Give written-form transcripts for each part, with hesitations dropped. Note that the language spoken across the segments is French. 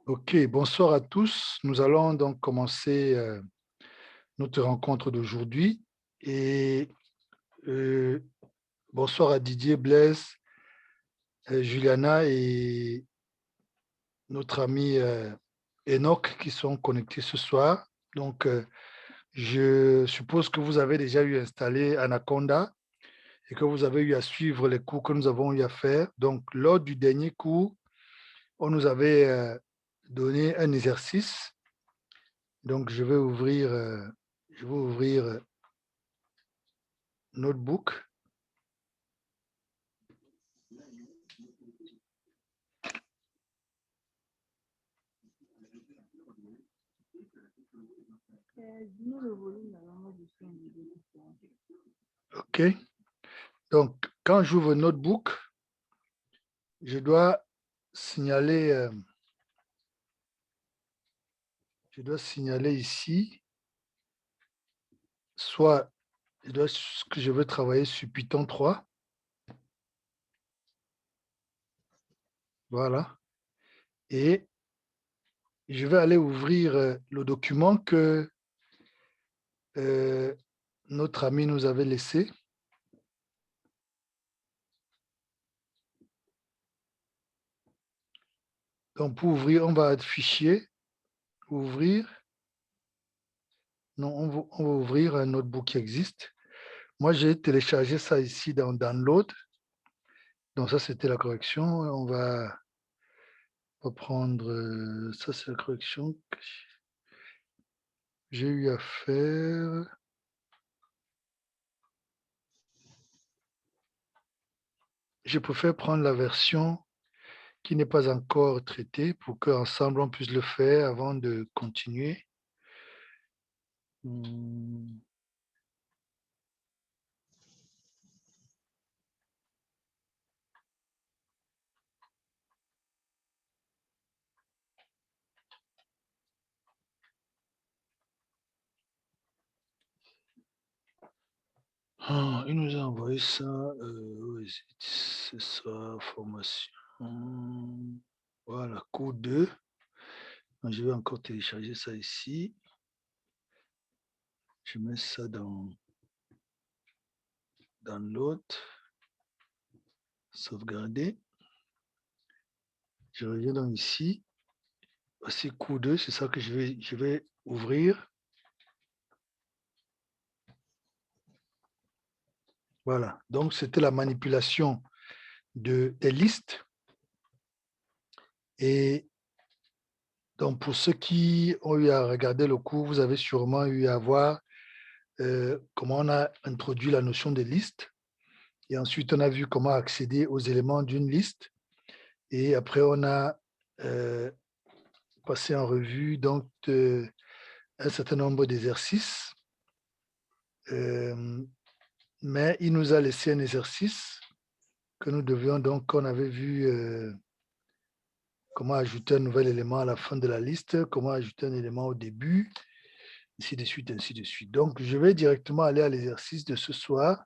Ok, bonsoir à tous. Nous allons donc commencer notre rencontre d'aujourd'hui. Et euh, bonsoir à Didier, Blaise, Juliana et notre ami Enoch qui sont connectés ce soir. Donc, je suppose que vous avez déjà eu installé Anaconda et que vous avez eu à suivre les cours que nous avons eu à faire. Donc, lors du dernier cours, on nous avait donné un exercice. Donc, je vais ouvrir Notebook. Dis-nous le volume normalement du son du début. OK. Donc, quand j'ouvre Notebook, je dois signaler, ici, soit que je veux travailler sur Python 3. Voilà. Et je vais aller ouvrir le document que euh, notre ami nous avait laissé. Donc, pour ouvrir, on va être fichier, ouvrir. Non, on va ouvrir un notebook qui existe. Moi, j'ai téléchargé ça ici dans Download. Donc, ça, c'était la correction. On va reprendre. Ça, c'est la correction que j'ai eu à faire. Je préfère prendre la version qui n'est pas encore traitée pour qu'ensemble, on puisse le faire avant de continuer. Hmm. Ah, il nous a envoyé ça. C'est ça, formation. Voilà, cours 2. Je vais encore télécharger ça ici. Je mets ça dans l'autre. Sauvegarder. Je reviens donc ici. Voici cours 2, c'est ça que je vais ouvrir. Voilà. Donc, c'était la manipulation des listes. Et donc, pour ceux qui ont eu à regarder le cours, vous avez sûrement eu à voir comment on a introduit la notion de liste. Et ensuite, on a vu comment accéder aux éléments d'une liste. Et après, on a euh, passé en revue donc, un certain nombre d'exercices. Mais il nous a laissé un exercice que nous devions donc, qu'on avait vu comment ajouter un nouvel élément à la fin de la liste, comment ajouter un élément au début, ainsi de suite, ainsi de suite. Donc, je vais directement aller à l'exercice de ce soir.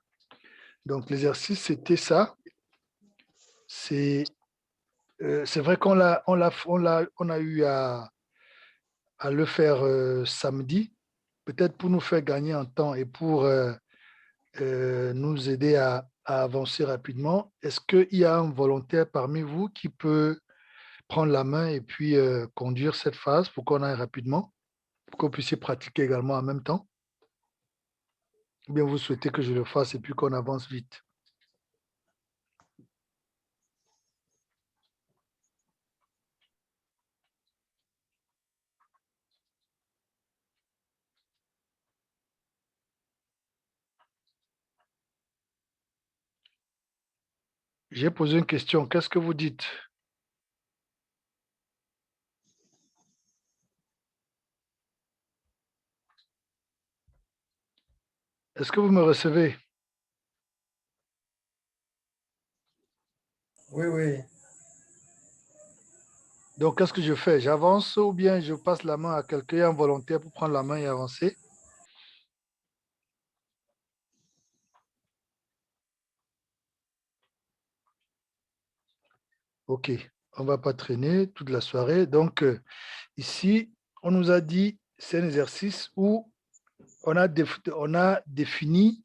Donc, l'exercice, c'était ça. C'est vrai on a eu à le faire samedi, peut-être pour nous faire gagner en temps et pour nous aider à avancer rapidement. Est-ce qu'il y a un volontaire parmi vous qui peut prendre la main et puis conduire cette phase pour qu'on aille rapidement, pour qu'on puisse pratiquer également en même temps? Ou bien vous souhaitez que je le fasse et puis qu'on avance vite? J'ai posé une question. Qu'est-ce que vous dites? Est-ce que vous me recevez? Oui, oui. Donc, qu'est-ce que je fais? J'avance ou bien je passe la main à quelqu'un, un volontaire pour prendre la main et avancer? OK. on ne va pas traîner toute la soirée. Donc, ici, on nous a dit, c'est un exercice où on a défini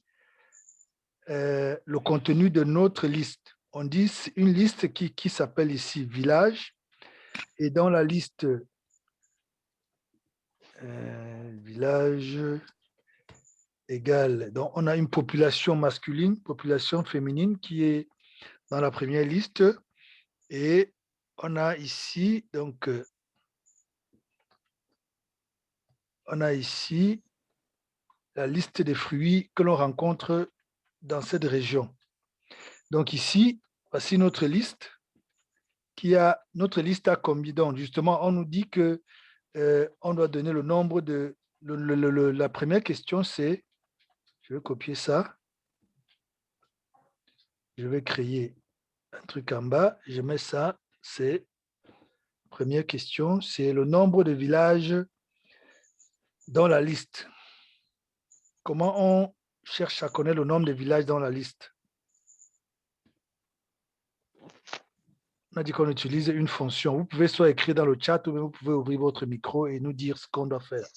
le contenu de notre liste. On dit une liste qui s'appelle ici village. Et dans la liste village égale, donc on a une population masculine, population féminine qui est dans la première liste. Et on a ici, donc, on a ici la liste des fruits que l'on rencontre dans cette région. Donc ici, voici notre liste notre liste a combien? Donc justement, on nous dit que on doit donner le nombre de... la première question, c'est, je vais copier ça, je vais créer un truc en bas, je mets ça, c'est, première question, c'est le nombre de villages dans la liste. Comment on cherche à connaître le nombre de villages dans la liste? On a dit qu'on utilise une fonction. Vous pouvez soit écrire dans le chat ou bien vous pouvez ouvrir votre micro et nous dire ce qu'on doit faire.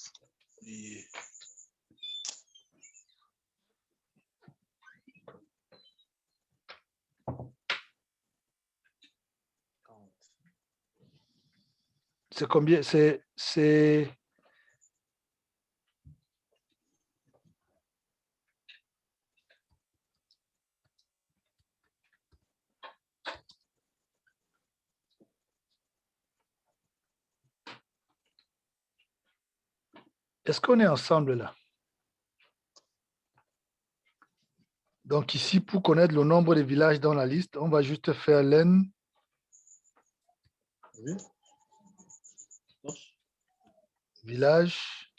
C'est combien? C'est... Est-ce qu'on est ensemble là? Donc ici, pour connaître le nombre de villages dans la liste, on va juste faire len village.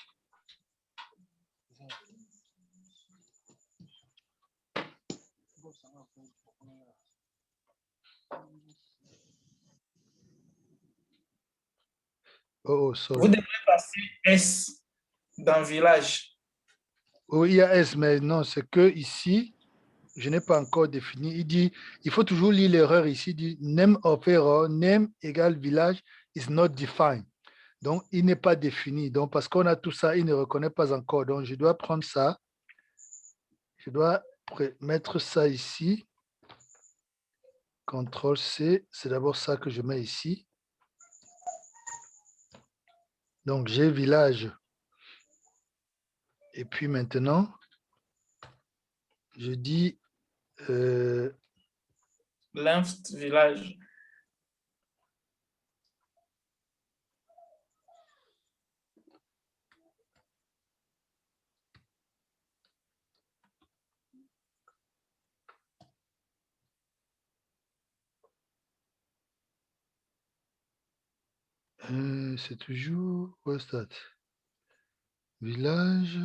Oh, Vous sorry. devrez passer S dans village. Oui, il y a S, mais non, c'est que ici, je n'ai pas encore défini. Il dit, il faut toujours lire l'erreur ici. Il dit, name of error, name égale village is not defined. Donc, il n'est pas défini. Donc, parce qu'on a tout ça, il ne reconnaît pas encore. Donc, je dois prendre ça. Je dois mettre ça ici. CTRL C, c'est d'abord ça que je mets ici. Donc, j'ai village. Et puis maintenant, je dis Left village. c'est toujours où est-ce que village.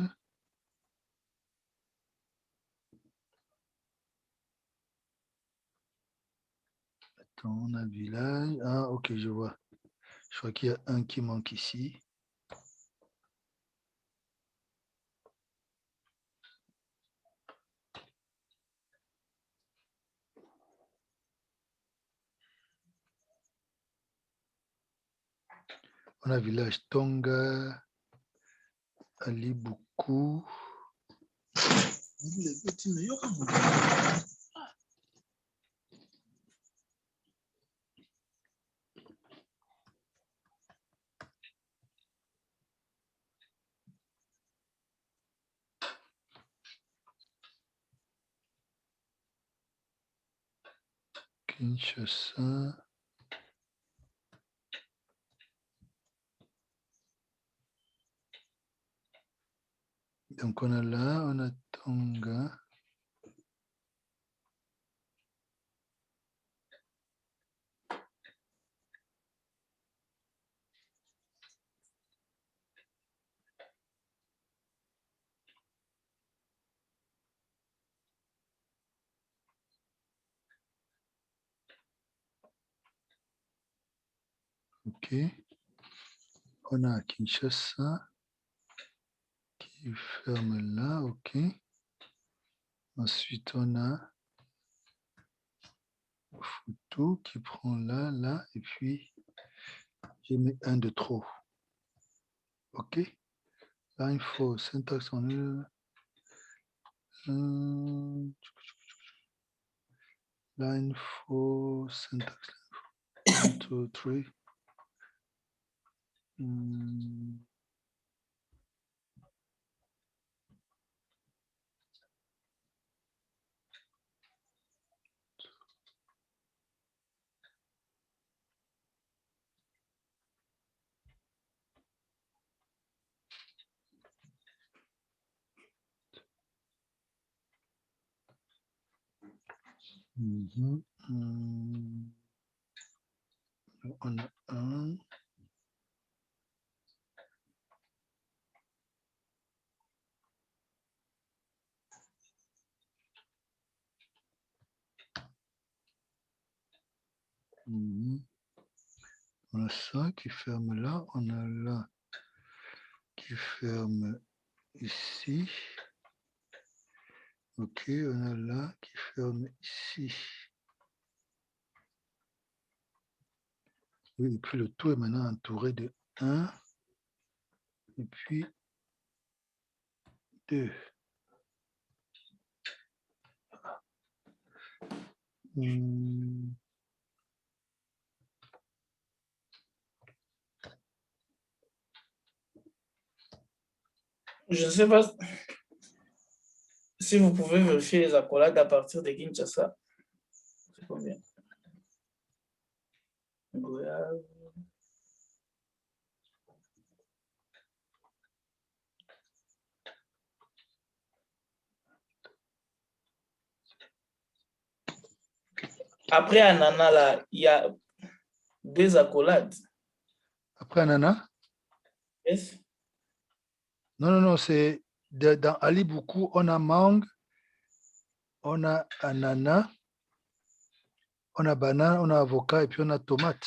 Attends, on a village. Ah, ok, je vois. Je crois qu'il y a un qui manque ici. On a village Tonga, Alibuku. Kinshasa. Donc on a là, on a Tonga. Ok. On a Kinshasa qui ferme là, ok. Ensuite, on a Tout qui prend là, là, et puis j'ai mis un de trop. OK. Line for syntax on line for syntax. 1, 2, 3. On a un. On a ça qui ferme là. On a là qui ferme ici. OK, on a là qui ferme ici. Oui, et puis le tout est maintenant entouré de 1 et puis 2. Je ne sais pas si vous pouvez vérifier les accolades à partir de Kinshasa. C'est combien? Goyave. Après Anana, là, il y a 2 accolades. Après Anana? Yes? Non, c'est dans Ali Beaucoup, on a mangue, on a ananas, on a banane, on a avocat et puis on a tomate.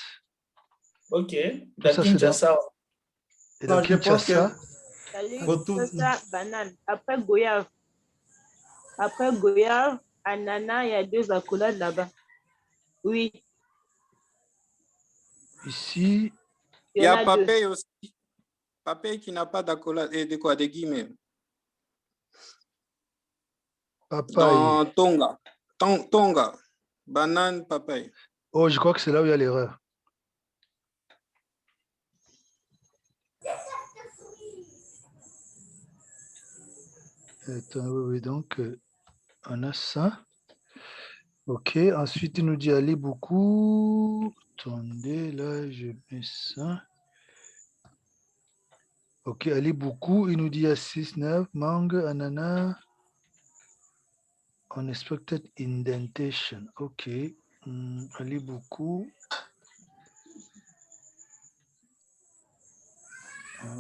OK. Tout ça, c'est dans, Kinshasa. et dans Non, je pense Kinshasa. Ça, banane. Après goyave. Après goyave, ananas, il y a 2 accolades là-bas. Oui. Ici. Il y a papaye aussi. Papaye qui n'a pas d'accolade et de quoi, des guillemets. Papaye. Dans Tonga. Tonga. Banane, papaye. Oh, je crois que c'est là où il y a l'erreur. Attends, oui, donc on a ça. OK, ensuite il nous dit aller beaucoup. Attendez, là, je mets ça. OK, aller beaucoup. Il nous dit à 6, 9, mangue, ananas. Unexpected indentation. OK. Aller beaucoup.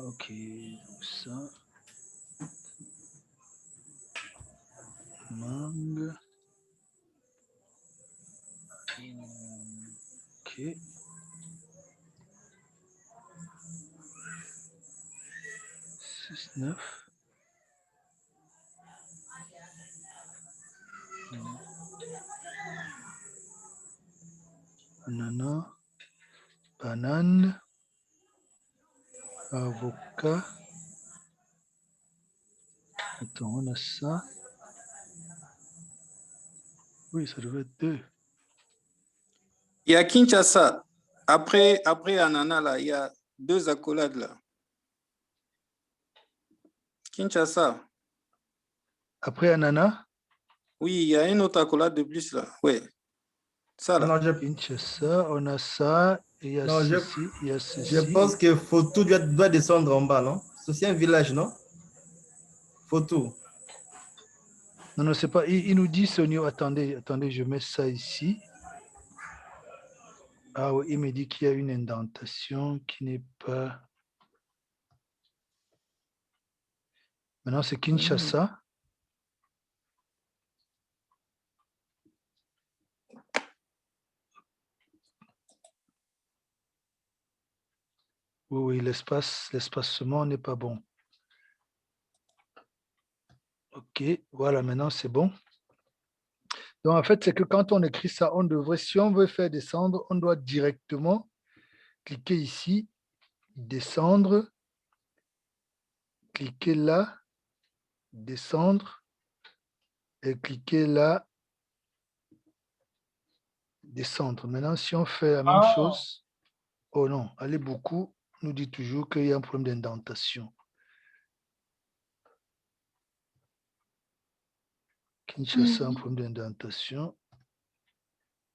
OK, donc ça. Mangue. OK. 6, 9. Ananas, banane, avocat. Attends, on a ça. Oui, ça devait être 2. Il y a Kinshasa. Après Anana, là, il y a 2 accolades là. Kinshasa. Après ananas? Oui, il y a une autre accolade de plus là. Oui. Ça là. Non, Kinshasa, on a ça. Et il y a non, ceci, il y a ceci. je pense que Fotou doit descendre en bas, non? C'est un village, non? Fotou. Non, c'est pas. Il nous dit, Sonio, attendez, je mets ça ici. Ah oui, il me dit qu'il y a une indentation qui n'est pas. Maintenant, c'est Kinshasa. Oui, l'espacement n'est pas bon. OK, voilà, maintenant c'est bon. Donc, en fait, c'est que quand on écrit ça, on devrait, si on veut faire descendre, on doit directement cliquer ici, descendre, cliquer là, descendre, et cliquer là, descendre. Maintenant, si on fait la même chose, oh non, allez beaucoup, nous dit toujours qu'il y a un problème d'indentation. Kinshasa, un problème d'indentation.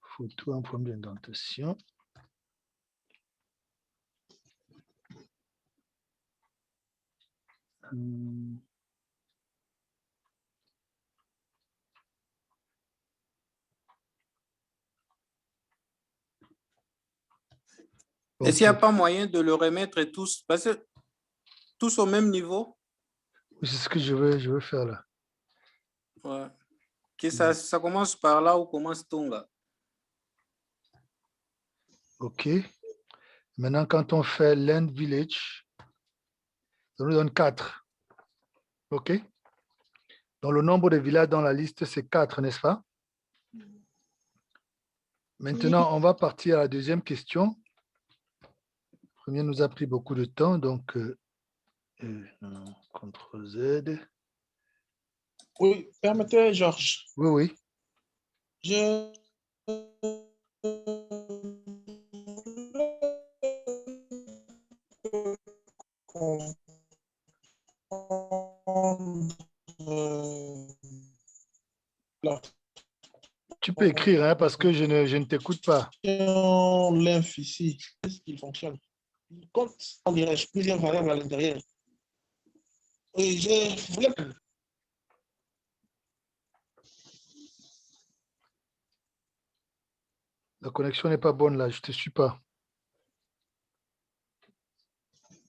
Photo, un problème d'indentation. Est-ce qu'il n'y a pas moyen de le remettre tous, parce que tous au même niveau? C'est ce que je veux faire là. Ouais. Que ça commence par là ou commence Tonga? OK. Maintenant, quand on fait Land Village, ça nous donne 4. OK. Donc, le nombre de villages dans la liste, c'est 4, n'est-ce pas? Maintenant, on va partir à la deuxième question. Le premier nous a pris beaucoup de temps, donc CTRL Z. Oui, permettez, Georges. Oui, oui. Je... Tu peux écrire, hein, parce que je ne t'écoute pas. L'inf ici, est-ce qu'il fonctionne? Il compte, on dirait, plusieurs variables à l'intérieur. Et je voulais... La connexion n'est pas bonne là, je ne te suis pas.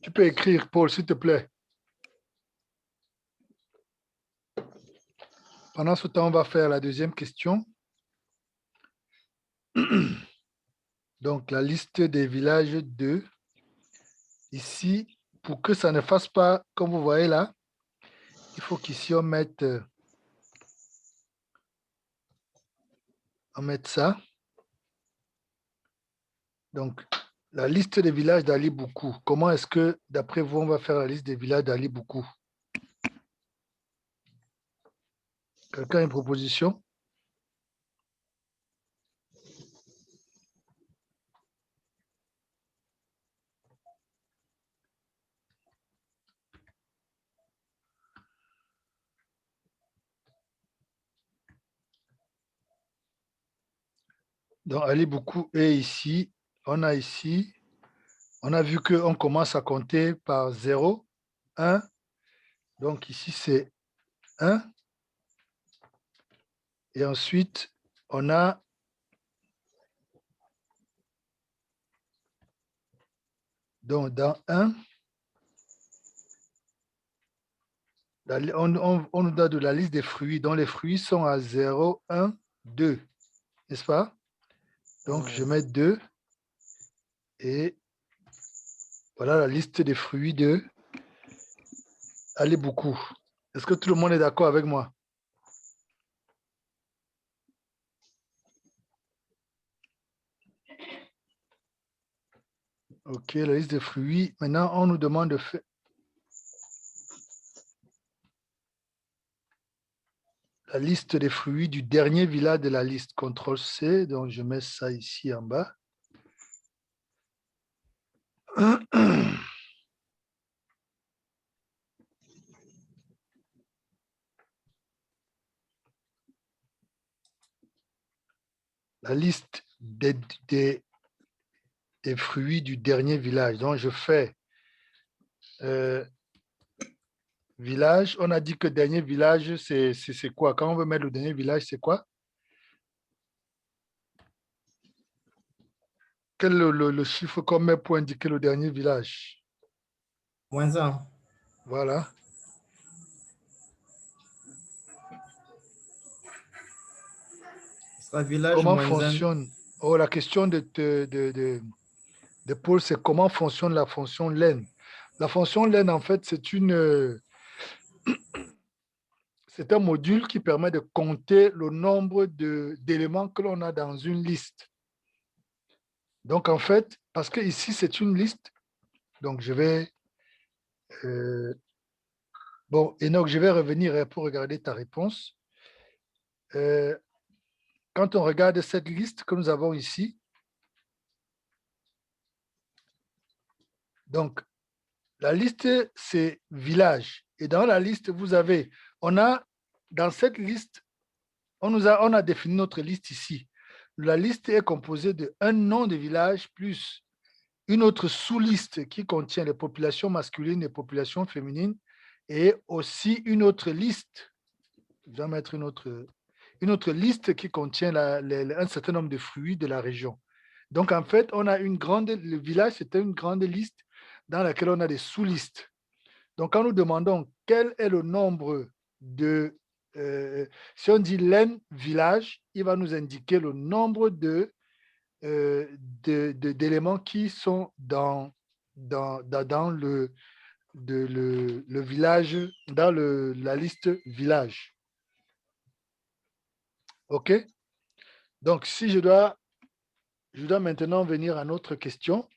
Tu peux écrire, Paul, s'il te plaît. Pendant ce temps, on va faire la deuxième question. Donc, la liste des villages 2. Ici, pour que ça ne fasse pas, comme vous voyez là, il faut qu'ici, on mette ça. Donc, la liste des villages d'Ali Boukou. Comment est-ce que, d'après vous, on va faire la liste des villages d'Ali Boukou? Quelqu'un a une proposition? Donc, Ali Boukou est ici. On a ici. On a vu qu'on commence à compter par 0, 1. Donc, ici, c'est 1. Et ensuite, on a donc dans 1, on nous donne de la liste des fruits, dont les fruits sont à 0, 1, 2. N'est-ce pas? Donc, je mets 2. Et voilà la liste des fruits de Ali Boukou. Est-ce que tout le monde est d'accord avec moi? OK, la liste des fruits. Maintenant, on nous demande de faire la liste des fruits du dernier village de la liste. CTRL-C, donc je mets ça ici en bas. La liste des fruits du dernier village. Donc, je fais village. On a dit que dernier village, c'est quoi? Quand on veut mettre le dernier village, c'est quoi? Quel est le chiffre qu'on met pour indiquer le dernier village? -1. Voilà. Ce sera village Comment -1. fonctionne? Oh, la question de Paul, c'est comment fonctionne la fonction len. La fonction len, en fait, c'est c'est un module qui permet de compter le nombre d'éléments que l'on a dans une liste. Donc, en fait, parce que ici, c'est une liste, donc je vais... bon, Enoch, je vais revenir pour regarder ta réponse. Quand on regarde cette liste que nous avons ici, donc, la liste, c'est village. Et dans la liste, vous avez, dans cette liste, on a défini notre liste ici. La liste est composée d'un nom de village plus une autre sous-liste qui contient les populations masculines et les populations féminines et aussi une autre liste. Je vais mettre une autre liste qui contient un certain nombre de fruits de la région. Donc, en fait, on a le village, c'était une grande liste dans laquelle on a des sous-listes. Donc, quand nous demandons quel est le nombre de... si on dit len village, il va nous indiquer le nombre d'éléments qui sont dans le village, dans la liste village. OK? Donc, si je dois maintenant venir à notre question.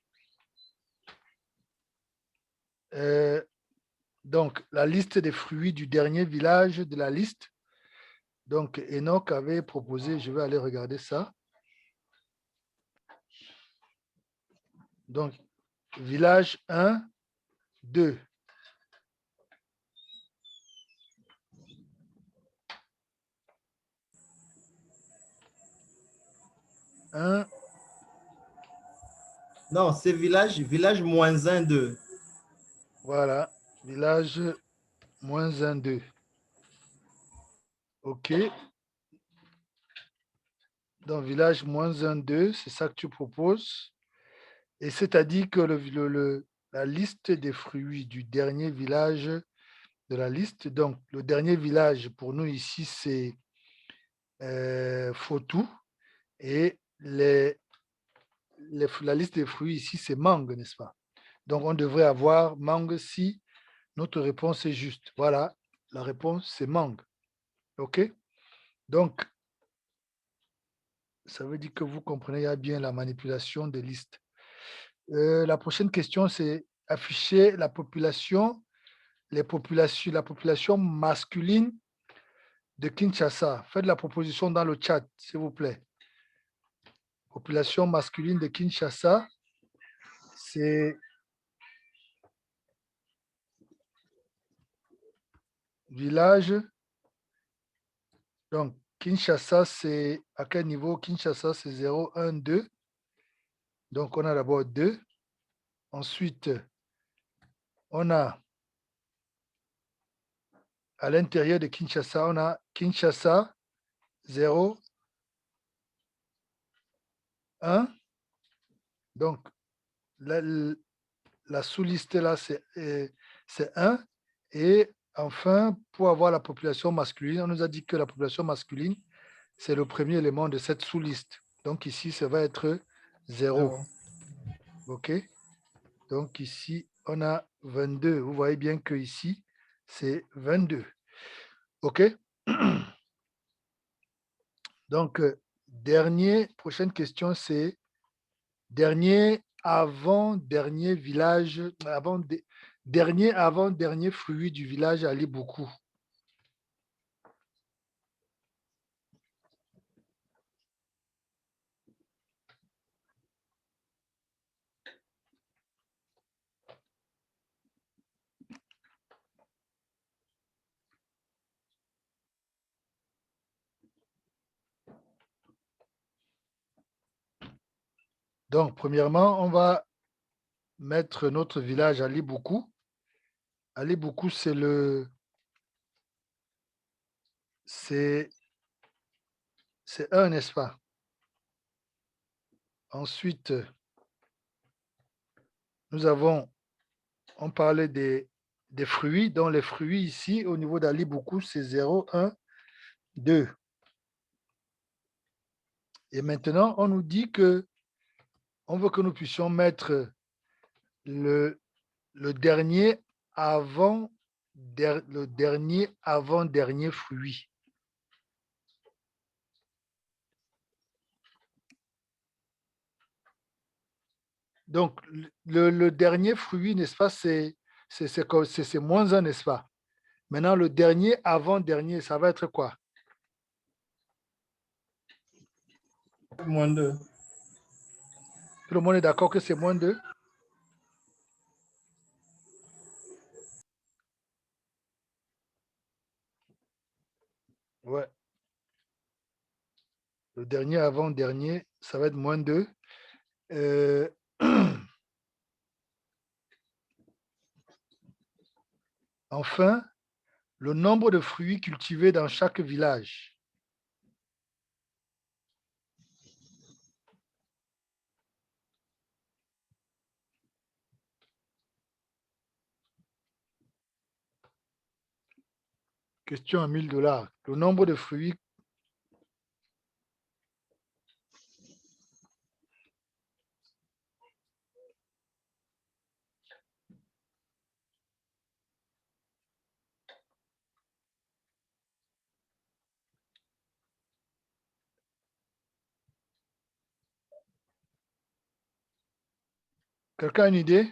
Donc, la liste des fruits du dernier village de la liste. Donc, Enoch avait proposé, je vais aller regarder ça. Donc, village 1, 2. Non, c'est village moins 1, 2. Voilà, village moins 1, 2. OK. Donc, village moins 1, 2, c'est ça que tu proposes. Et c'est-à-dire que la liste des fruits du dernier village de la liste, donc le dernier village pour nous ici, c'est Fotou. Et la liste des fruits ici, c'est mangue, n'est-ce pas? Donc, on devrait avoir mangue si notre réponse est juste. Voilà, la réponse, c'est mangue. OK? Donc, ça veut dire que vous comprenez bien la manipulation des listes. La prochaine question, c'est afficher la population masculine de Kinshasa. Faites la proposition dans le chat, s'il vous plaît. Population masculine de Kinshasa, c'est village. Donc, Kinshasa, c'est à quel niveau? Kinshasa, c'est 0, 1, 2. Donc, on a d'abord 2. Ensuite, on a à l'intérieur de Kinshasa, on a Kinshasa, 0, 1. Donc, la sous-liste là, c'est 1. Et enfin, pour avoir la population masculine, on nous a dit que la population masculine, c'est le premier élément de cette sous-liste. Donc, ici, ça va être 0. OK? Donc, ici, on a 22. Vous voyez bien que ici, c'est 22. OK? Donc, prochaine question, c'est dernier avant-dernier village, dernier fruit du village Ali Beaucoup. Donc, premièrement, on va mettre notre village Ali Beaucoup. Ali Beaucoup, c'est 1, n'est-ce pas? Ensuite, on parlait des fruits. Donc, les fruits ici, au niveau d'Ali Beaucoup, c'est 0, 1, 2. Et maintenant, on nous dit que on veut que nous puissions mettre le dernier avant le dernier avant-dernier fruit. Donc, le dernier fruit, n'est-ce pas, c'est moins un, n'est-ce pas? Maintenant, le dernier avant-dernier, ça va être quoi? Moins 2. Tout le monde est d'accord que c'est moins 2? Ouais. Le dernier avant-dernier, ça va être moins 2. Enfin, le nombre de fruits cultivés dans chaque village. Question à 1000 $. Le nombre de fruits. Quelqu'un a une idée?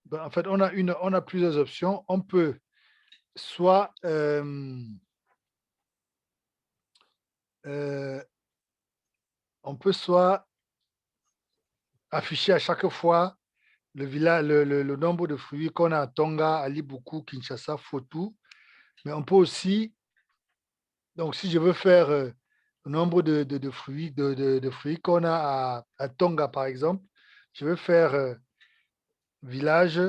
Ben, en fait, on a plusieurs options. On peut soit afficher à chaque fois le nombre de fruits qu'on a à Tonga, à Libuku, Kinshasa, Fotou. Mais on peut aussi, donc si je veux faire le nombre de fruits, de fruits qu'on a à Tonga, par exemple, je veux faire village,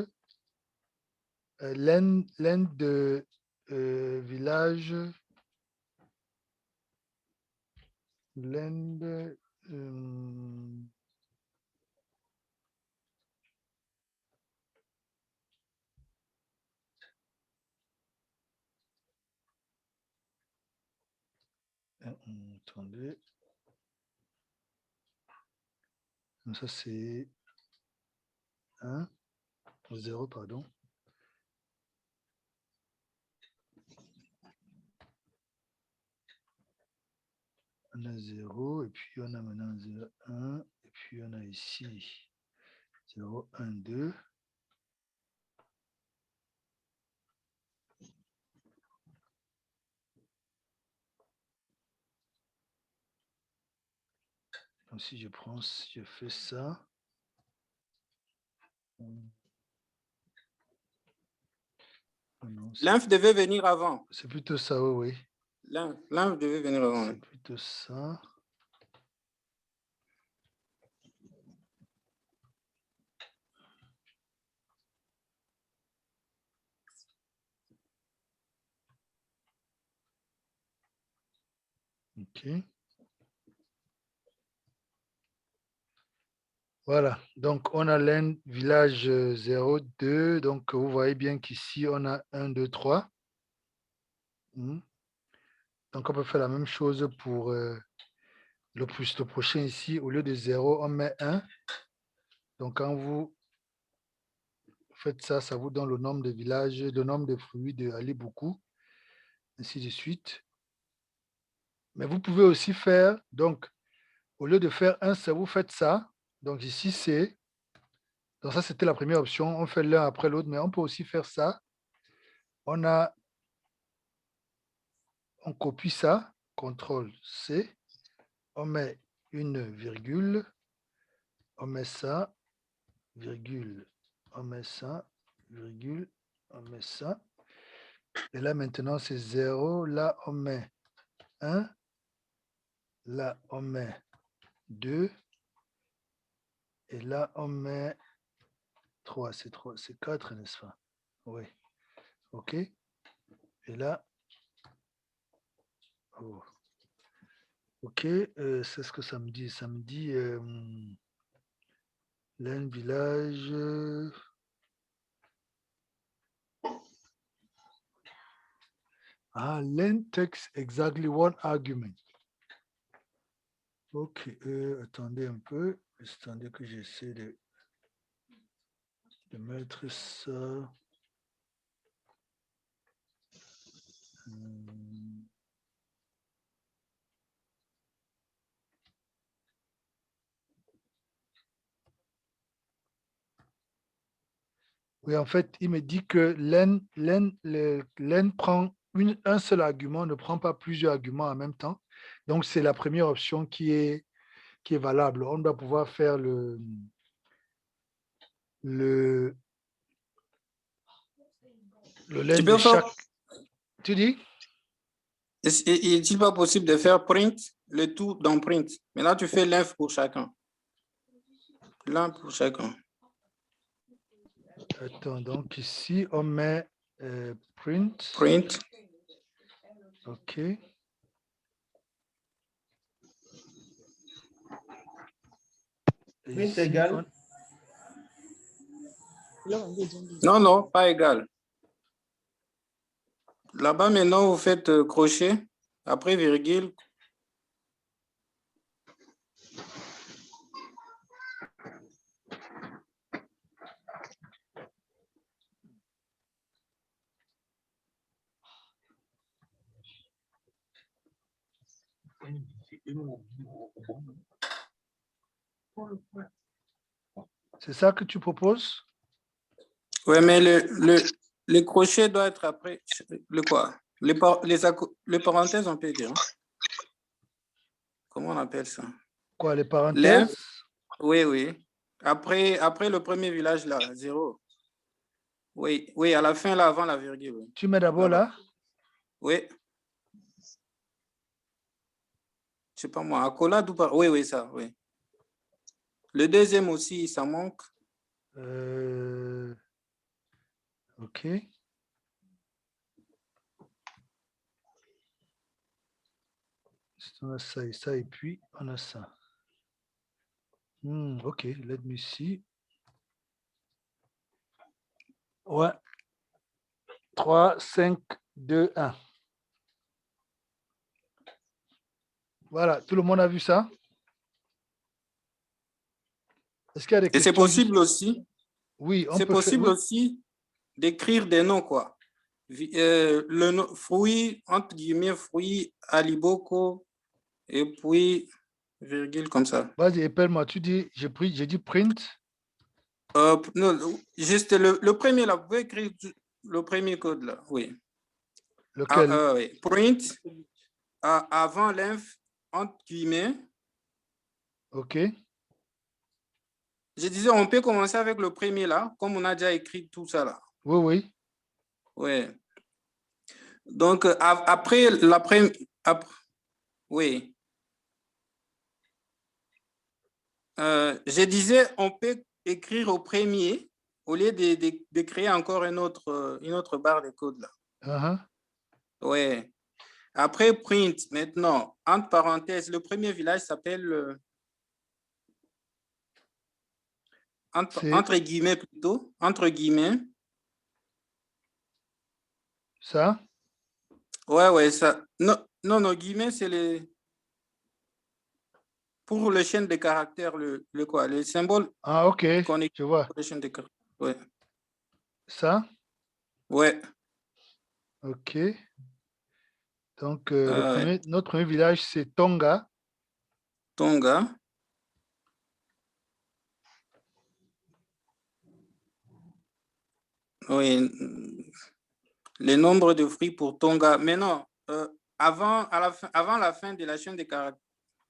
l'Inde de village, l'Inde. Attendez. Ça, c'est 1, 0, pardon. On a 0, et puis on a maintenant 0, 1, et puis on a ici 0, 1, 2. Donc si je prends, si je fais ça, Lymphe devait venir avant. c'est plutôt ça, oui. Lymphe devait venir avant. C'est plutôt ça. OK. Voilà, donc on a l'Inde, village 0, 2. Donc vous voyez bien qu'ici on a 1, 2, 3. Donc on peut faire la même chose pour le prochain ici. Au lieu de 0, on met 1. Donc quand vous faites ça, ça vous donne le nombre de villages, le nombre de fruits de Alibuku, ainsi de suite. Mais vous pouvez aussi faire, donc au lieu de faire 1, ça vous faites ça. Donc ici c'est, donc ça c'était la première option, on fait l'un après l'autre, mais on peut aussi faire ça. On copie ça, CTRL-C, on met une virgule, on met ça, virgule, on met ça, virgule, on met ça. Et là maintenant c'est 0, là on met 1, là on met 2. Et là, on met 3. C'est 4, n'est-ce pas? Oui. OK. Et là, oh. OK. C'est ce que ça me dit. Ça me dit Laine village. Laine takes exactly one argument. OK. Attendez un peu. Attendez que j'essaie de mettre ça. Oui, en fait, il me dit que Len prend un seul argument, ne prend pas plusieurs arguments en même temps. Donc, c'est la première option qui est valable. On doit pouvoir faire le Len de chaque... Tu dis? Est-il pas possible de faire print, le tout dans print? Maintenant, tu fais l'inf pour chacun. L'un pour chacun. Attends, donc ici, on met print. Print. OK. Print égal. Non, non, pas égal. Là-bas, maintenant, vous faites crochet, après virgule. C'est ça que tu proposes? Oui, mais le crochet doit être après. Le quoi? Les parenthèses, on peut dire. Comment on appelle ça? Quoi, les parenthèses? Oui, oui. Après le premier village, là, 0. Oui, oui, à la fin, là, avant la virgule. Oui. Tu mets d'abord là? Oui. Je sais pas moi, accolade ou pas? Oui, oui, ça, oui. Le deuxième aussi, ça manque. OK. On a ça et ça, et puis on a ça. OK, let me see. Ouais. 3, 5, 2, 1. Voilà, tout le monde a vu ça? Est-ce qu'il y a des questions? Et c'est possible aussi. Oui, on c'est peut possible faire, oui. aussi d'écrire des noms, quoi. Le nom, fruit, entre guillemets, fruit, aliboko, et puis, virgule, comme ça. Vas-y, épelle-moi. Tu dis, j'ai dit print. Non, juste le premier, là. Vous pouvez écrire le premier code, là. Oui. Lequel? Oui. Print, avant l'inf, entre guillemets. OK. Je disais, on peut commencer avec le premier, là, comme on a déjà écrit tout ça, là. Oui, oui. Oui. Donc, après oui. Je disais, on peut écrire au premier au lieu de créer encore une autre barre de code là. Ouais. Après print, maintenant, entre parenthèses, le premier village s'appelle entre guillemets plutôt, entre guillemets. Ça? Ouais, ça. Non, guillemets, c'est les. Pour le chaîne de caractères, le quoi? Les symboles. Ah, OK. Je vois. Pour les chaînes de caractères. Ouais. Ça? Ouais. OK. Donc, notre premier village, c'est Tonga. Tonga. Oui. Les nombres de fruits pour Tonga. Mais non, avant la fin de la chaîne de caractères,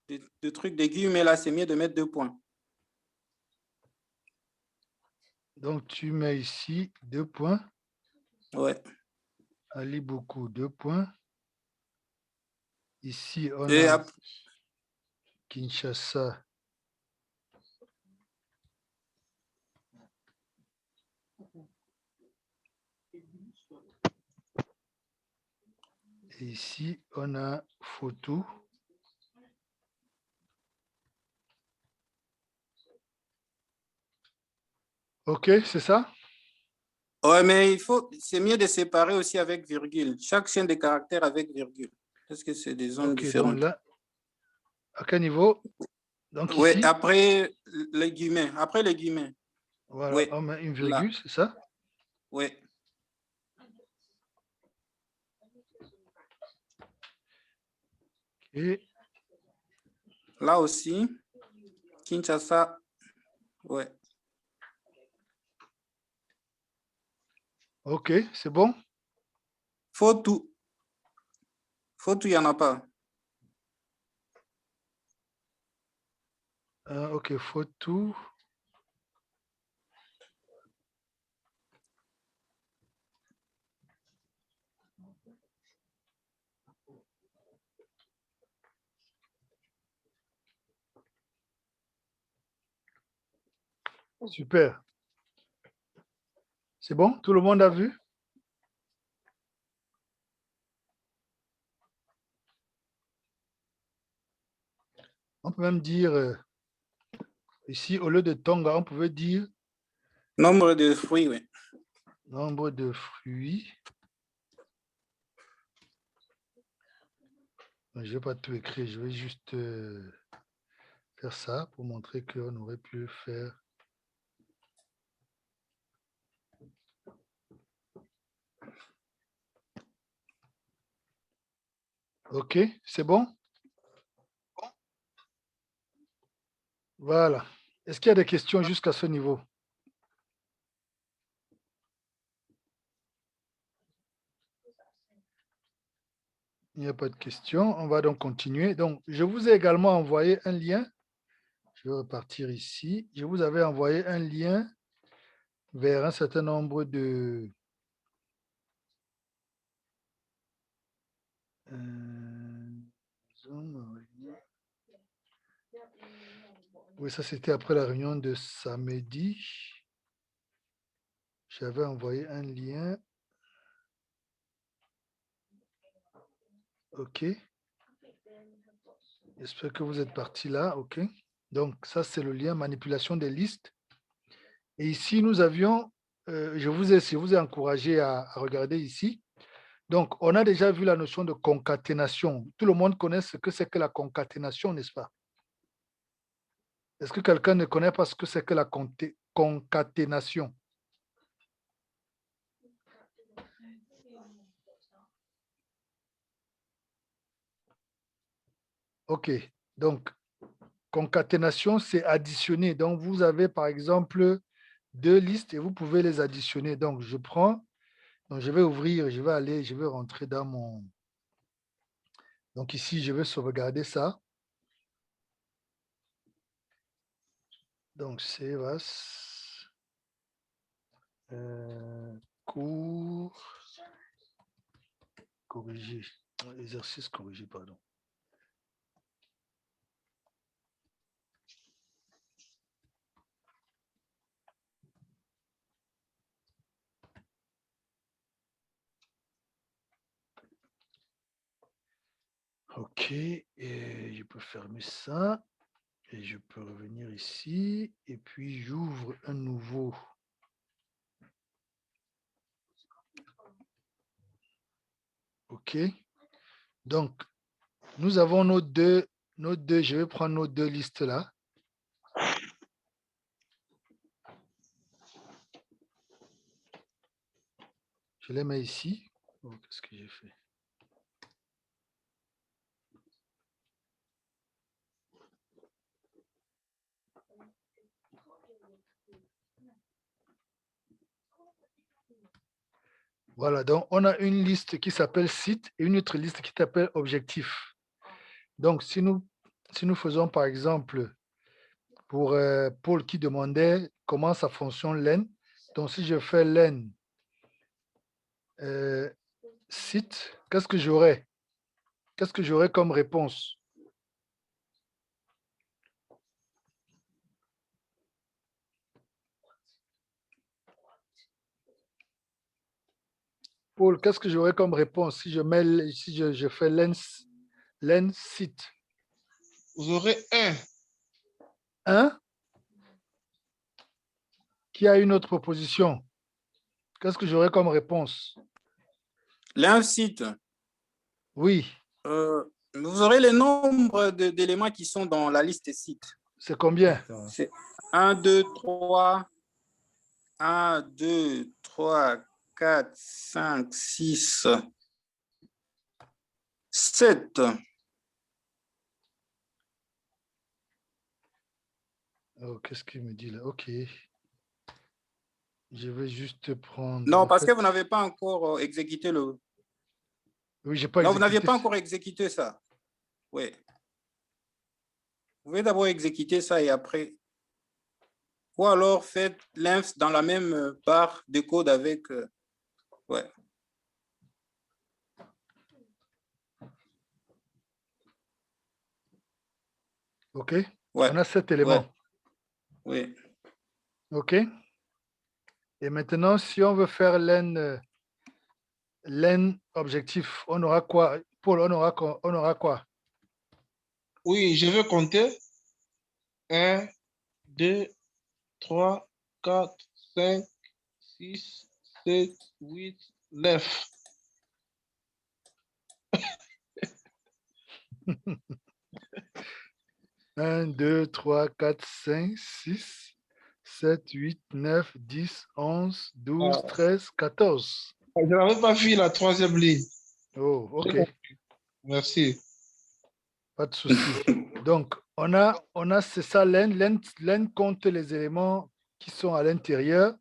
de trucs de guillemets, là, c'est mieux de mettre 2 points. Donc, tu mets ici 2 points. Ouais. Ali beaucoup, 2 points. Ici, on Et a Kinshasa. Et ici, on a photo. OK, c'est ça? Oui, mais c'est mieux de séparer aussi avec virgule. Chaque chaîne de caractères avec virgule. Parce que c'est des zones différentes. Donc là, à quel niveau? Donc oui, ici. après les guillemets. Après les guillemets. Voilà, oui, on met une virgule, c'est ça? Oui. Et là aussi, Kinshasa, ouais. OK, c'est bon? Faut-tout, il n'y en a pas. OK, faut-tout. Super. C'est bon? Tout le monde a vu? On peut même dire, ici, au lieu de Tonga, on pouvait dire... Nombre de fruits, oui. Nombre de fruits. Je ne vais pas tout écrire, je vais juste faire ça pour montrer qu'on aurait pu faire... OK, c'est bon? Voilà. Est-ce qu'il y a des questions jusqu'à ce niveau? Il n'y a pas de questions. On va donc continuer. Donc, je vous ai également envoyé un lien. Je vais repartir ici. Je vous avais envoyé un lien vers un certain nombre de... Oui, ça c'était après la réunion de samedi. J'avais envoyé un lien. OK. J'espère que vous êtes partis là. OK. Donc, ça, c'est le lien manipulation des listes. Et ici, nous avions, je vous ai encouragé à regarder ici. Donc, on a déjà vu la notion de concaténation. Tout le monde connaît ce que c'est que la concaténation, n'est-ce pas? Est-ce que quelqu'un ne connaît pas ce que c'est que la concaténation? OK. Donc, concaténation, c'est additionner. Donc, vous avez, par exemple, deux listes et vous pouvez les additionner. Donc, je prends, donc je vais ouvrir, je vais rentrer dans mon... Donc, ici, je vais sauvegarder ça. Donc, c'est cours corrigé. Exercice corrigé, pardon. OK, et je peux fermer ça. Et je peux revenir ici. Et puis, j'ouvre un nouveau. OK. Donc, nous avons nos deux, je vais prendre nos deux listes là. Je les mets ici. Oh, qu'est-ce que j'ai fait? Voilà, donc on a une liste qui s'appelle site et une autre liste qui s'appelle objectif. Donc, si nous faisons par exemple pour Paul qui demandait comment ça fonctionne len, donc si je fais len site, qu'est-ce que j'aurai? Qu'est-ce que j'aurai comme réponse? Paul, qu'est-ce que j'aurais comme réponse si je fais len site? Vous aurez un. Un? Qui a une autre proposition? Qu'est-ce que j'aurais comme réponse? Len site. Oui. Vous aurez le nombre d'éléments qui sont dans la liste site. C'est combien? C'est 1, 2, 3, 1, 2, 3, 4, 5, 6, 7. Oh, qu'est-ce qu'il me dit là? OK. Je vais juste prendre... Non, parce que vous n'avez pas encore exécuté le... Oui, j'ai pas Non, vous n'aviez exécuté. pas encore exécuté ça. Oui. Vous pouvez d'abord exécuter ça et après... Ou alors faites l'inf dans la même barre de code avec... ouais. OK. Ouais. On a 7 éléments. Ouais. Oui. OK. Et maintenant, si on veut faire len objectif, on aura quoi? Paul, on aura quoi? Oui, je vais compter. 1, 2, 3, 4, 5, 6, 7, 8, 9. Un, 2, 3, 4, 5, 6, 7, 8, 9, 10, 11, 12, 13, 14. Je n'avais pas vu la troisième ligne. Oh, OK. Merci. Pas de souci. Donc, on a c'est ça, len compte les éléments qui sont à l'intérieur.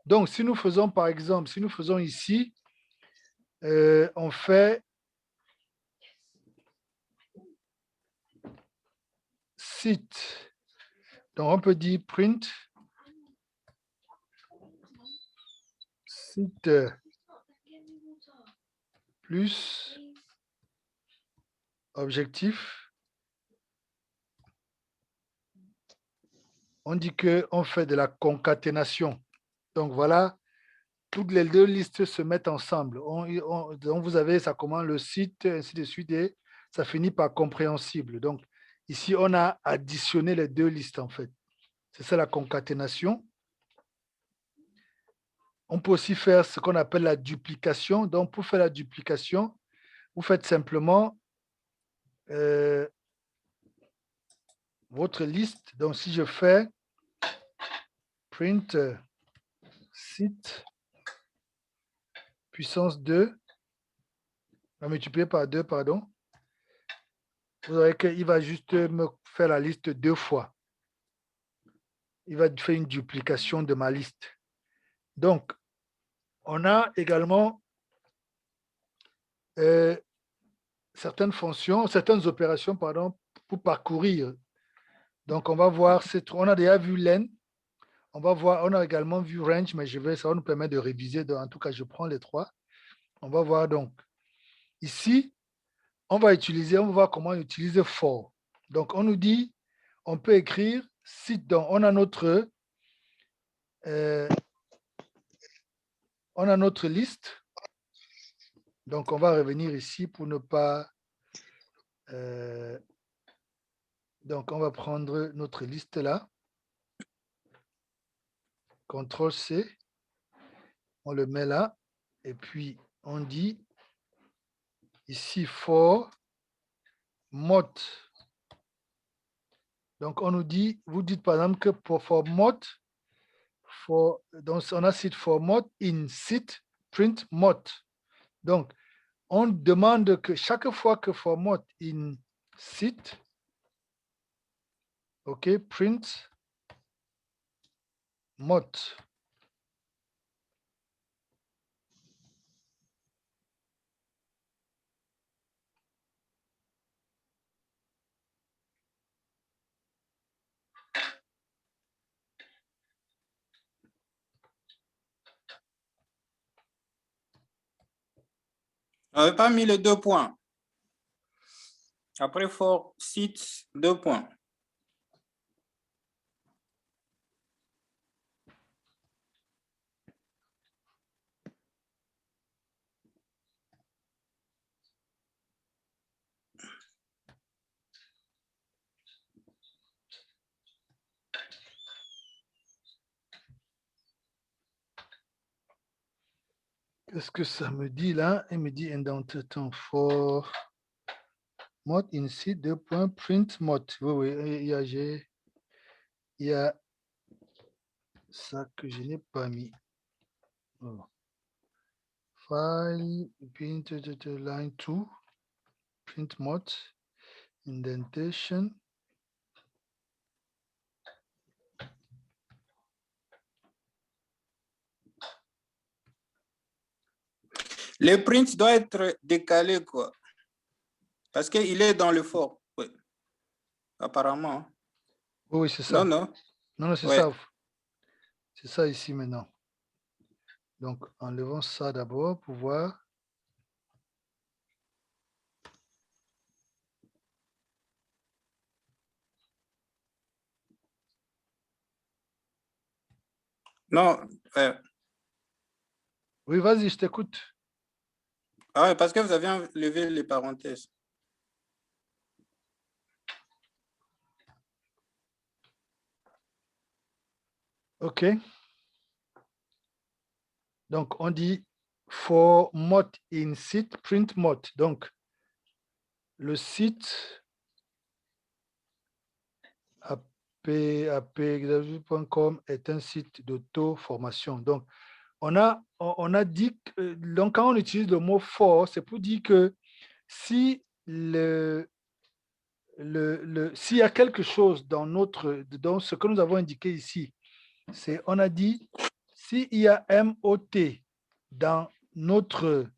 Donc, si nous faisons, par exemple, si nous faisons ici, on fait site. Donc, on peut dire print site plus objectif. On dit qu'on fait de la concaténation. Donc, voilà, toutes les deux listes se mettent ensemble. Donc, vous avez, ça commence le site, ainsi de suite, et ça finit par compréhensible. Donc, ici, on a additionné les deux listes, en fait. C'est ça la concaténation. On peut aussi faire ce qu'on appelle la duplication. Donc, pour faire la duplication, vous faites simplement votre liste. Donc, si je fais print site puissance 2, multiplié par 2, pardon, vous verrez qu'il va juste me faire la liste 2 fois. Il va faire une duplication de ma liste. Donc, on a également certaines fonctions, certaines opérations, pardon, pour parcourir. Donc, on va voir, on a déjà vu len, on va voir, on a également vu range, mais ça va nous permettre de réviser. En tout cas, je prends les trois. On va voir donc. Ici, on va voir comment utiliser for. Donc, on nous dit, on peut écrire site. Donc, on a notre liste. Donc, on va revenir ici pour ne pas... donc, on va prendre notre liste là. CTRL-C. On le met là. Et puis, on dit ici for mode. Donc, on nous dit, vous dites par exemple que pour for mode, donc on a site for mode in site print mode. Donc, on demande que chaque fois que for mode in site, OK, print mode. On n'avait pas mis les 2 points. Après, for site, 2 points. qu'est-ce que ça me dit là? Il me dit indentation for mode init de point print mode. Oui, oui, il y a ça que je n'ai pas mis. Oh. File, print line 2, print mode, indentation. Le print doit être décalé, quoi. Parce qu'il est dans le fort. Oui. Apparemment. Oui, c'est ça. Non, c'est ouais. ça. C'est ça ici maintenant. Donc, enlevons ça d'abord pour voir. Non. Oui, vas-y, je t'écoute. Ah ouais, parce que vous avez enlevé les parenthèses. OK. Donc, on dit for mode in site, print mode. Donc, le site ap.com est un site d'auto-formation. Donc, on a dit, donc quand on utilise le mot for, c'est pour dire que si s'il y a quelque chose dans ce que nous avons indiqué ici, on a dit, s'il y a MOT dans notre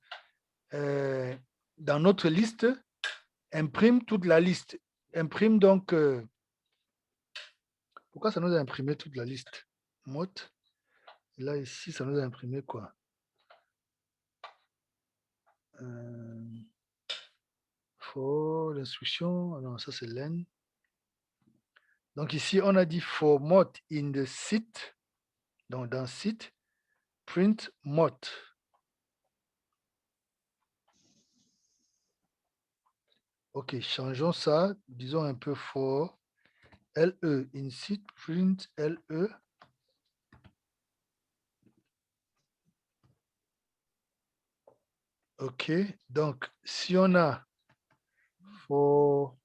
liste, imprime toute la liste. Imprime donc, pourquoi ça nous a imprimé toute la liste? Mot. Là, ici, ça nous a imprimé quoi? For l'instruction, non, ça c'est len. Donc ici, on a dit for mode in the site, donc dans site, print mode. OK, changeons ça, disons un peu for LE, in site, print LE. OK, donc si on a for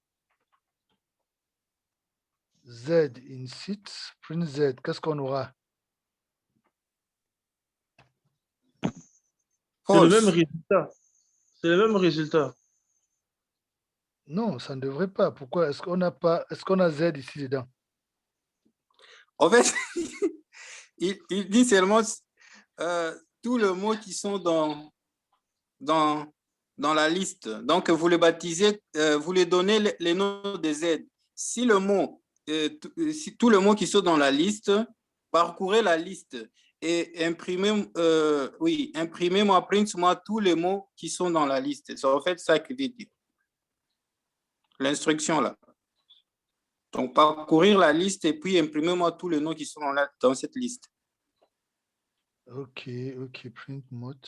Z in site, print Z, qu'est-ce qu'on aura? C'est le même résultat. C'est le même résultat. Non, ça ne devrait pas. Pourquoi? Est-ce qu'on a Z ici dedans? En fait, il dit seulement tous les mots qui sont dans la liste. Donc, vous les baptisez, vous les donnez les noms des Z. Si le mot, si tous les mots qui sont dans la liste, parcourez la liste et imprimez-moi, print-moi tous les mots qui sont dans la liste. C'est en fait ça qu'il dit. L'instruction là. Donc, parcourir la liste et puis imprimez-moi tous les noms qui sont dans cette liste. OK, print mode.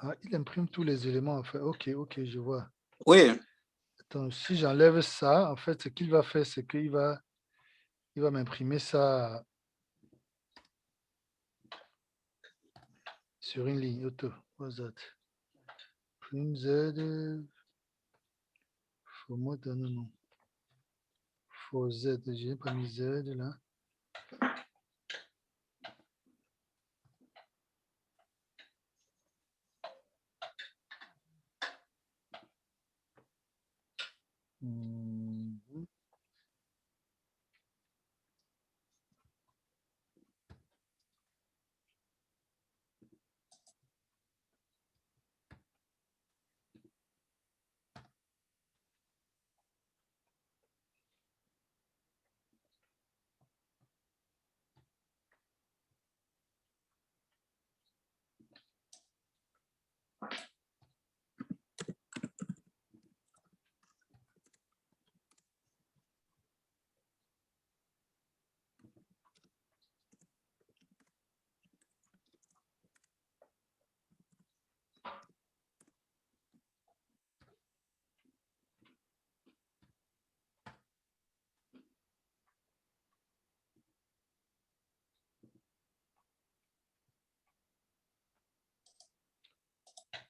Ah, il imprime tous les éléments en fait. OK, je vois. Oui. Attends, si j'enlève ça, en fait, ce qu'il va faire, c'est qu'il va m'imprimer ça sur une ligne auto. What's that? Print Z. For mode, non. For Z, j'ai pas mis Z là.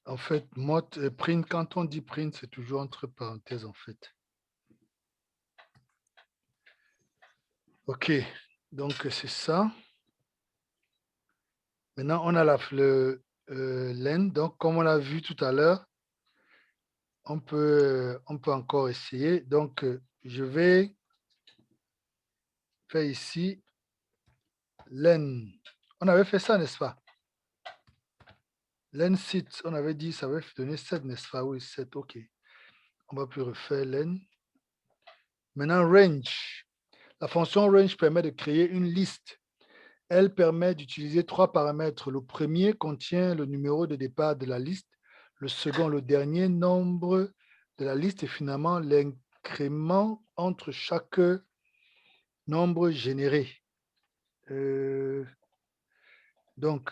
En fait, mode print, quand on dit print, c'est toujours entre parenthèses, en fait. OK, donc c'est ça. Maintenant, on a le len. Donc, comme on l'a vu tout à l'heure, on peut encore essayer. Donc, je vais faire ici len. On avait fait ça, n'est-ce pas? Len sit, on avait dit ça va donner 7, n'est-ce pas? Oui, 7, OK. On va plus refaire len. Maintenant, range. La fonction range permet de créer une liste. Elle permet d'utiliser 3 paramètres. Le premier contient le numéro de départ de la liste. Le second, le dernier nombre de la liste. Et finalement, l'incrément entre chaque nombre généré. Donc,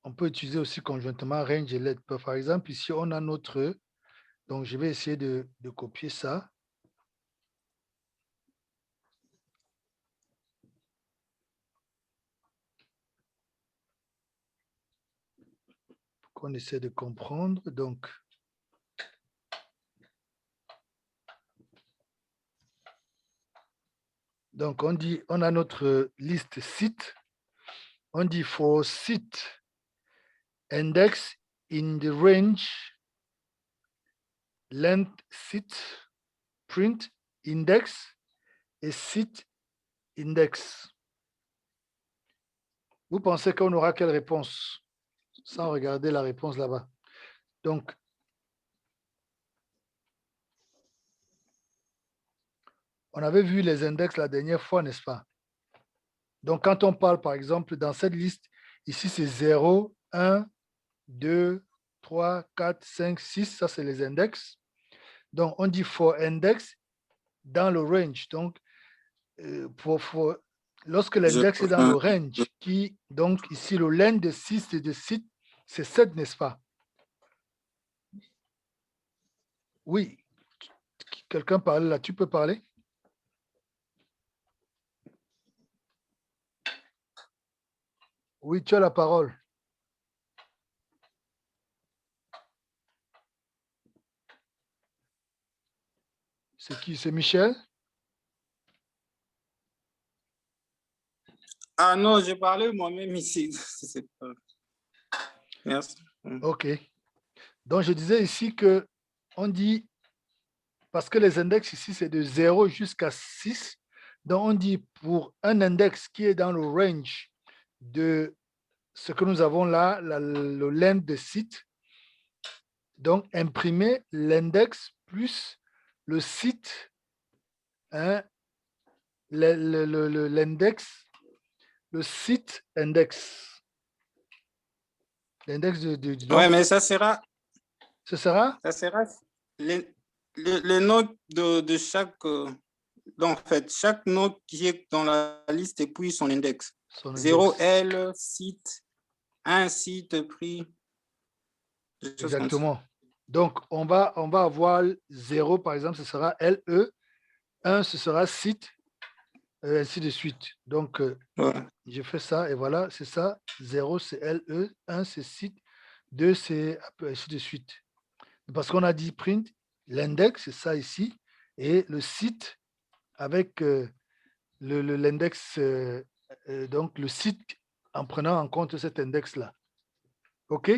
on peut utiliser aussi conjointement range et let. Par exemple, ici, on a notre... Donc, je vais essayer de copier ça. Qu'on essaie de comprendre. Donc, on dit, on a notre liste site. On dit for site index in the range length site print index et site index. Vous pensez qu'on aura quelle réponse? Sans regarder la réponse là-bas. Donc, on avait vu les index la dernière fois, n'est-ce pas? Donc, quand on parle, par exemple, dans cette liste, ici, c'est 0, 1, 2, 3, 4, 5, 6. Ça, c'est les index. Donc, on dit for index dans le range. Donc, lorsque l'index est dans le range, donc ici, le len de 6 et de site, c'est 7, n'est-ce pas? Oui. Quelqu'un parle là, tu peux parler? Oui, tu as la parole. C'est qui? C'est Michel? Ah non, j'ai parlé moi-même ici. Merci. OK. Donc, je disais ici que on dit, parce que les index ici, c'est de 0 jusqu'à 6. Donc, on dit pour un index qui est dans le range de ce que nous avons là, le len de site, donc imprimer l'index plus le site, hein, l'index, le site index. L'index de oui, mais ça sera... Ce sera? Ça sera le nom de chaque... donc, en fait, chaque nom qui est dans la liste et puis son index. 0L, site, 1 site, prix. Exactement. Donc, on va avoir 0, par exemple, ce sera LE, 1, ce sera site, ainsi de suite. Donc, je fais ça et voilà, c'est ça. 0, c'est LE, 1, c'est site, 2, c'est ainsi de suite. Parce qu'on a dit print, l'index, c'est ça ici, et le site avec l'index, donc le site en prenant en compte cet index-là. OK?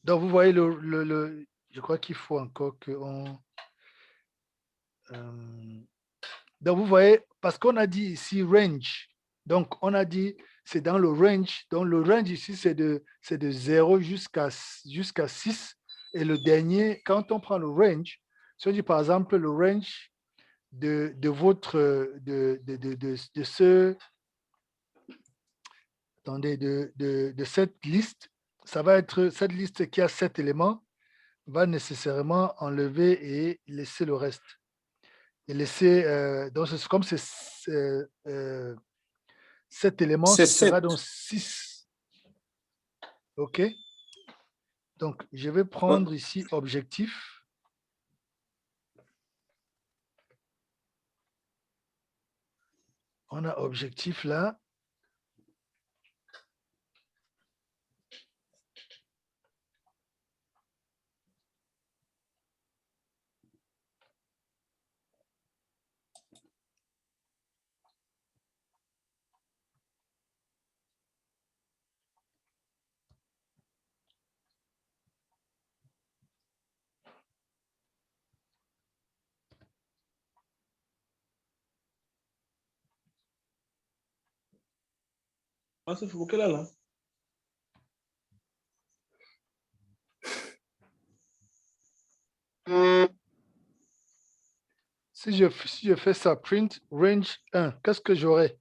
Donc, vous voyez, je crois qu'il faut encore qu'on... donc, vous voyez, parce qu'on a dit ici range. Donc, on a dit, c'est dans le range. Donc, le range ici, c'est de 0 jusqu'à 6. Et le dernier, quand on prend le range, si on dit par exemple le range de votre, de ce, attendez, de cette liste, ça va être cette liste qui a 7 éléments, va nécessairement enlever et laisser le reste. Et laisser, donc c'est comme c'est 7 éléments, ce sera donc 6. OK? Donc, je vais prendre ici objectif. On a objectif là. Ah, c'est pour quelle est là? Si je fais ça, print range 1, qu'est-ce que j'aurai?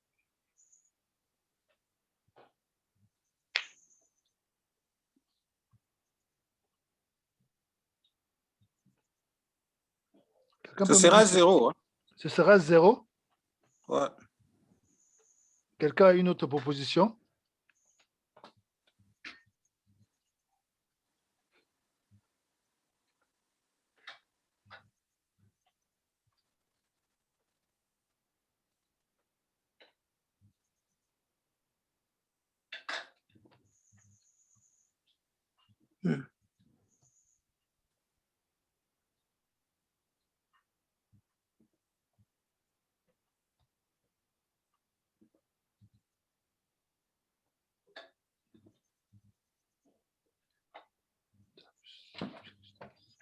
Ce sera 0. Hein. Ce sera 0? Ouais. Quelqu'un a une autre proposition?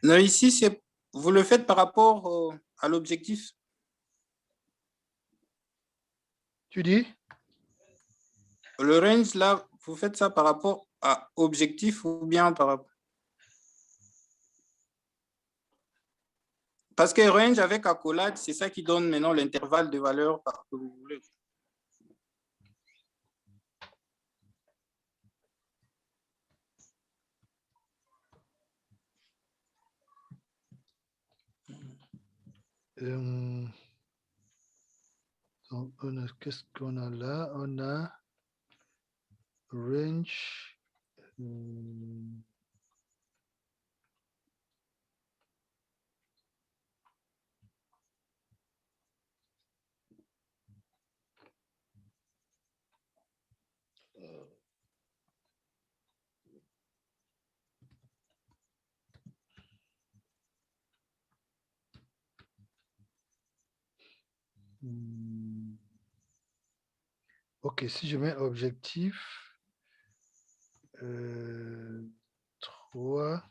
Non, ici, vous le faites par rapport à l'objectif. Tu dis? Le range, là, vous faites ça par rapport à objectif ou bien par rapport... Parce que range avec accolade, c'est ça qui donne maintenant l'intervalle de valeur que vous voulez. Qu'est-ce qu'on a là? On a range. Ok, si je mets objectif 3.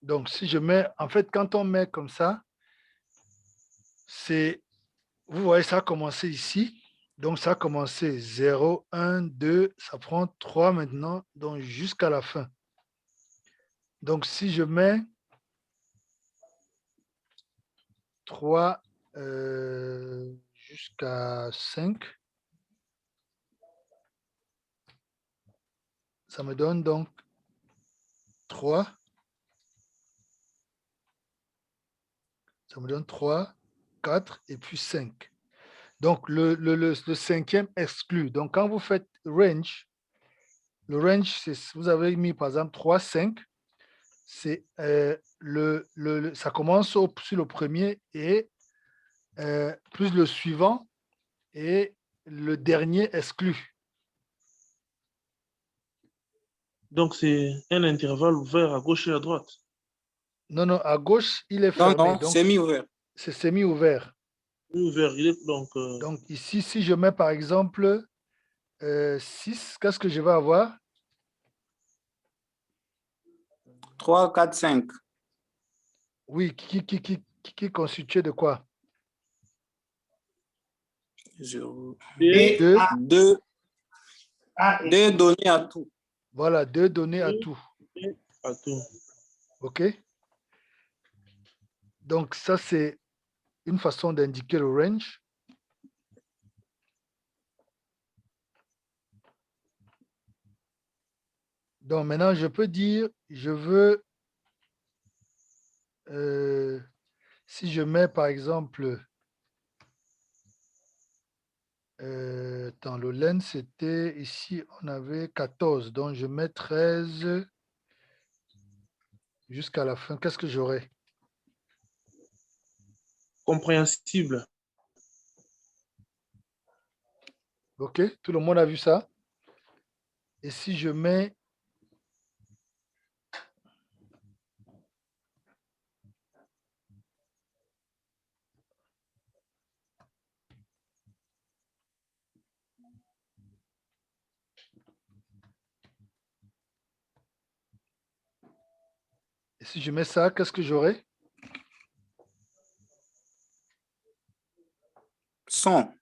Donc, si je mets, en fait, quand on met comme ça, c'est, vous voyez, ça a commencé ici. Donc, ça a commencé 0, 1, 2, ça prend 3 maintenant, donc jusqu'à la fin. Donc, si je mets 3 jusqu'à 5, ça me donne donc 3. Ça me donne 3, 4 et puis 5. Donc, le cinquième exclut. Donc, quand vous faites range, le range, vous avez mis par exemple 3, 5. C'est ça commence sur le premier et plus le suivant et le dernier exclu. Donc, c'est un intervalle ouvert à gauche et à droite. Non, non, à gauche, il est fermé. Non, non, semi-ouvert. C'est semi-ouvert. Ouvert, il est donc... Donc, ici, si je mets par exemple 6, qu'est-ce que je vais avoir? 3, 4, 5. Oui, qui est constitué de quoi? 2 données à tout. Voilà, 2 données à tout. À tout. OK? Donc, ça, c'est une façon d'indiquer le range. Donc, maintenant, je peux dire, je veux, si je mets, par exemple, dans le len, c'était ici, on avait 14. Donc, je mets 13 jusqu'à la fin. Qu'est-ce que j'aurai? Compréhensible. OK? Tout le monde a vu ça? Et si je mets Si je mets ça, qu'est-ce que j'aurai? 100.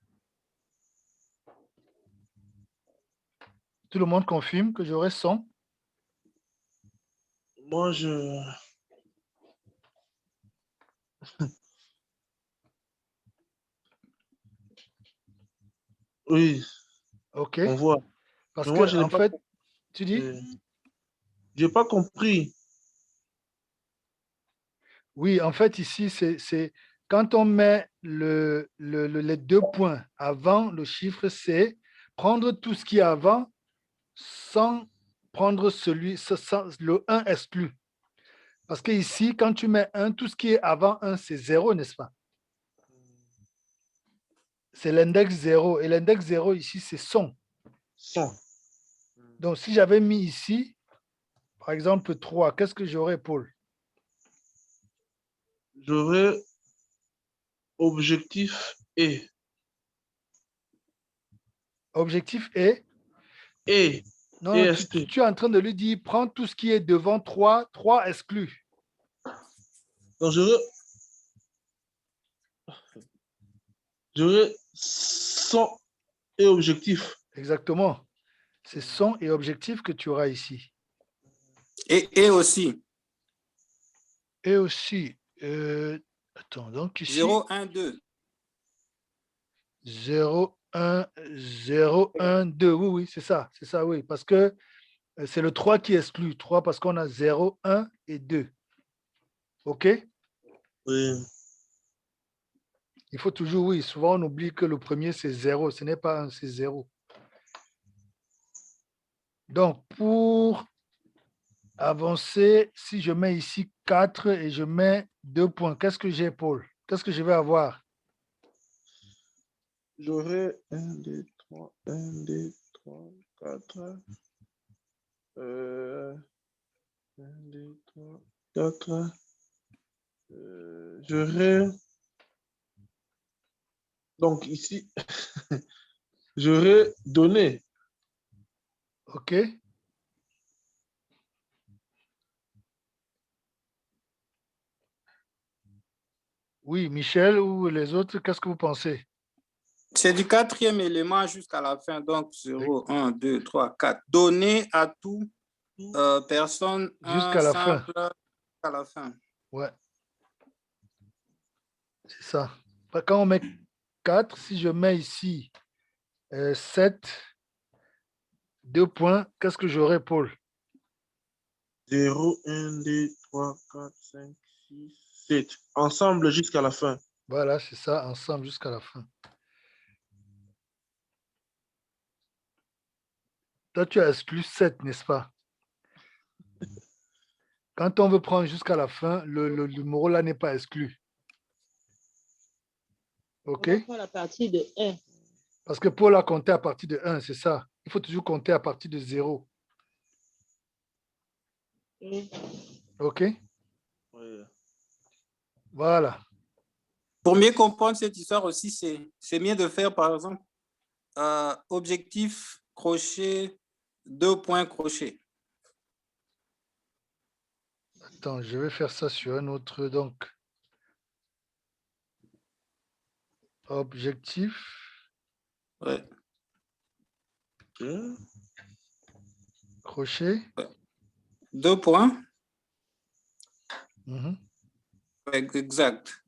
Tout le monde confirme que j'aurai 100? Moi, je... Oui, OK. on voit. Parce Mais moi, que, je n'ai en pas fait, tu dis? j'ai pas compris. Oui, en fait, ici, c'est quand on met les 2 points avant le chiffre, c'est prendre tout ce qui est avant sans prendre le 1 exclu. Parce que ici, quand tu mets 1, tout ce qui est avant 1, c'est 0, n'est-ce pas? C'est l'index 0. Et l'index 0 ici, c'est 100. 100. Donc, si j'avais mis ici, par exemple, 3, qu'est-ce que j'aurais, Paul? J'aurai objectif et. Objectif est? Et. Non, Et tu es en train de lui dire, prends tout ce qui est devant 3, 3 exclus. Donc, j'aurai 100 et objectif. Exactement. C'est 100 et objectif que tu auras ici. Et aussi. Et aussi, attends, donc ici. 0, 1, 2. 0, 1, 0, 1, 2. Oui, oui, c'est ça, oui. Parce que c'est le 3 qui exclut. 3 parce qu'on a 0, 1 et 2. OK? Oui. Il faut toujours, oui, souvent on oublie que le premier c'est 0. Ce n'est pas 1, c'est 0. Donc, pour avancer, si je mets ici 4 et je mets 2 points, qu'est-ce que j'ai, Paul? Qu'est-ce que je vais avoir? J'aurai 1, 2, 3, 1, 2, 3, 4. 1, 2, 3, 4. J'aurai. Donc ici, j'aurai donné. OK? Oui, Michel ou les autres, qu'est-ce que vous pensez? C'est du quatrième élément jusqu'à la fin. Donc, 0, 1, 2, 3, 4. Donner à tout personne Jusqu'à la fin. À la fin. Ouais. C'est ça. Quand on met 4, si je mets ici 7, 2 points, qu'est-ce que j'aurai, Paul? 0, 1, 2, 3, 4, 5, 6, 7. Ensemble jusqu'à la fin. Voilà, c'est ça, ensemble jusqu'à la fin. Toi, tu as exclu 7, n'est-ce pas? Quand on veut prendre jusqu'à la fin, le numéro là n'est pas exclu. OK? On va prendre la partie de 1. Parce que Paul a compté à partir de 1, c'est ça. Il faut toujours compter à partir de 0. OK? Oui. Voilà. Pour mieux comprendre cette histoire aussi, c'est mieux de faire, par exemple, objectif, crochet, 2 points, crochet. Attends, je vais faire ça sur un autre. Donc, objectif. Ouais. Crochet. 2 points. Mm-hmm. Exact.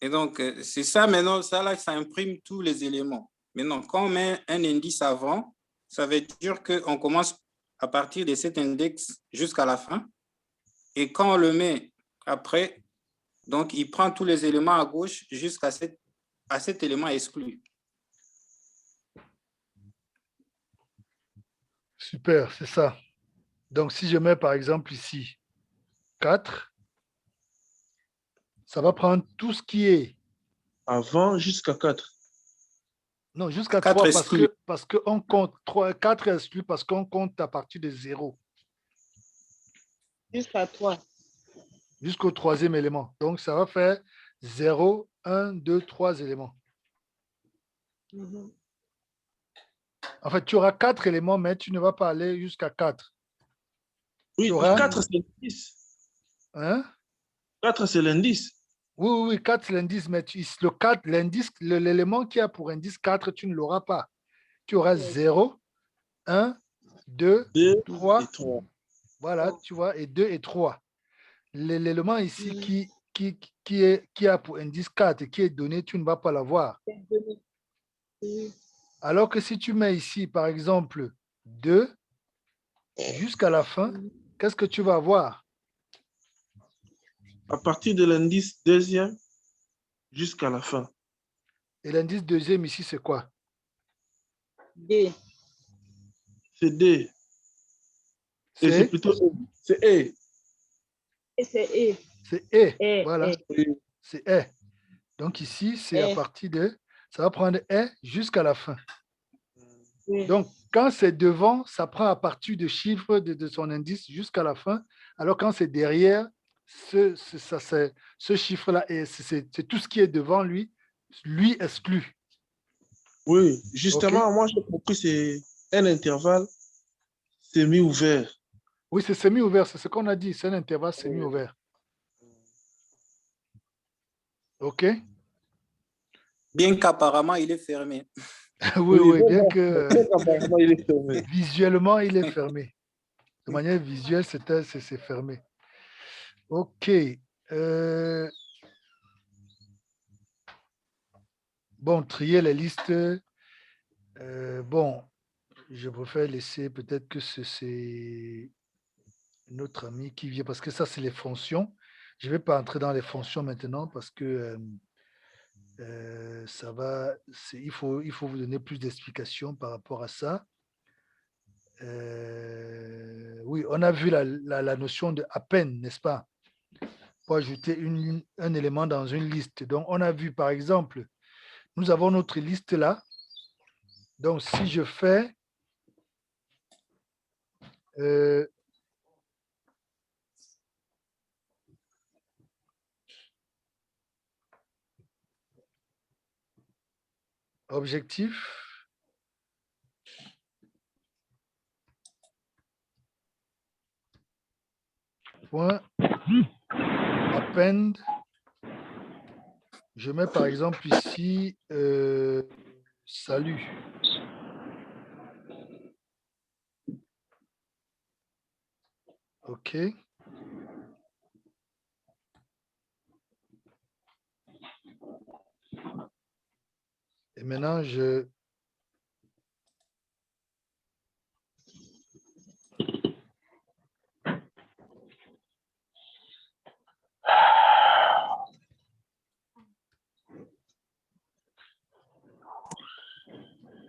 Et donc, c'est ça maintenant, ça là, ça imprime tous les éléments. Maintenant, quand on met un indice avant, ça veut dire qu'on commence à partir de cet index jusqu'à la fin. Et quand on le met après, donc il prend tous les éléments à gauche jusqu'à cet élément exclu. Super, c'est ça. Donc, si je mets par exemple ici 4, ça va prendre tout ce qui est Avant jusqu'à 4. Non, jusqu'à 4 3 parce qu'on compte 3, 4 exclus parce qu'on compte à partir de 0. Jusqu'à 3. Jusqu'au troisième élément. Donc, ça va faire 0, 1, 2, 3 éléments. Mm-hmm. En fait, tu auras 4 éléments, mais tu ne vas pas aller jusqu'à 4. Oui, tu auras... 4, c'est 10. Hein? 4, c'est l'indice. Oui, 4, c'est l'indice, mais le 4, l'indice, l'élément qui a pour indice 4, tu ne l'auras pas. Tu auras 0, 1, 2, 3. 3. Voilà, tu vois, et 2 et 3. L'élément ici qui a pour indice 4 et qui est donné, tu ne vas pas l'avoir. Alors que si tu mets ici, par exemple, 2 jusqu'à la fin, qu'est-ce que tu vas avoir? À partir de l'indice deuxième jusqu'à la fin. Et l'indice deuxième ici, c'est quoi? D. C'est D. Et c'est plutôt E. C'est E. Et c'est E. C'est E. E. Voilà. E. C'est E. Donc ici, c'est à partir de... Ça va prendre E jusqu'à la fin. Oui. Donc, quand c'est devant, ça prend à partir du chiffre de son indice jusqu'à la fin. Alors, quand c'est derrière, ce chiffre-là, c'est tout ce qui est devant lui exclut. Oui, justement, Okay. moi, j'ai compris, c'est un intervalle semi-ouvert. Oui, c'est semi-ouvert, c'est ce qu'on a dit, c'est un intervalle semi-ouvert. OK? Bien qu'apparemment, il est fermé. oui, bien que il est fermé. visuellement, il est fermé. De manière visuelle, c'est fermé. OK. Bon, trier les listes. Bon, je préfère laisser peut-être que c'est notre ami qui vient, parce que ça, c'est les fonctions. Je ne vais pas entrer dans les fonctions maintenant parce que ça va, il faut vous donner plus d'explications par rapport à ça. Oui, on a vu la notion de à peine, n'est-ce pas? Pour ajouter un élément dans une liste. Donc, on a vu, par exemple, nous avons notre liste là. Donc, si je fais objectif, point, append, je mets par exemple ici salut. OK. Et maintenant, je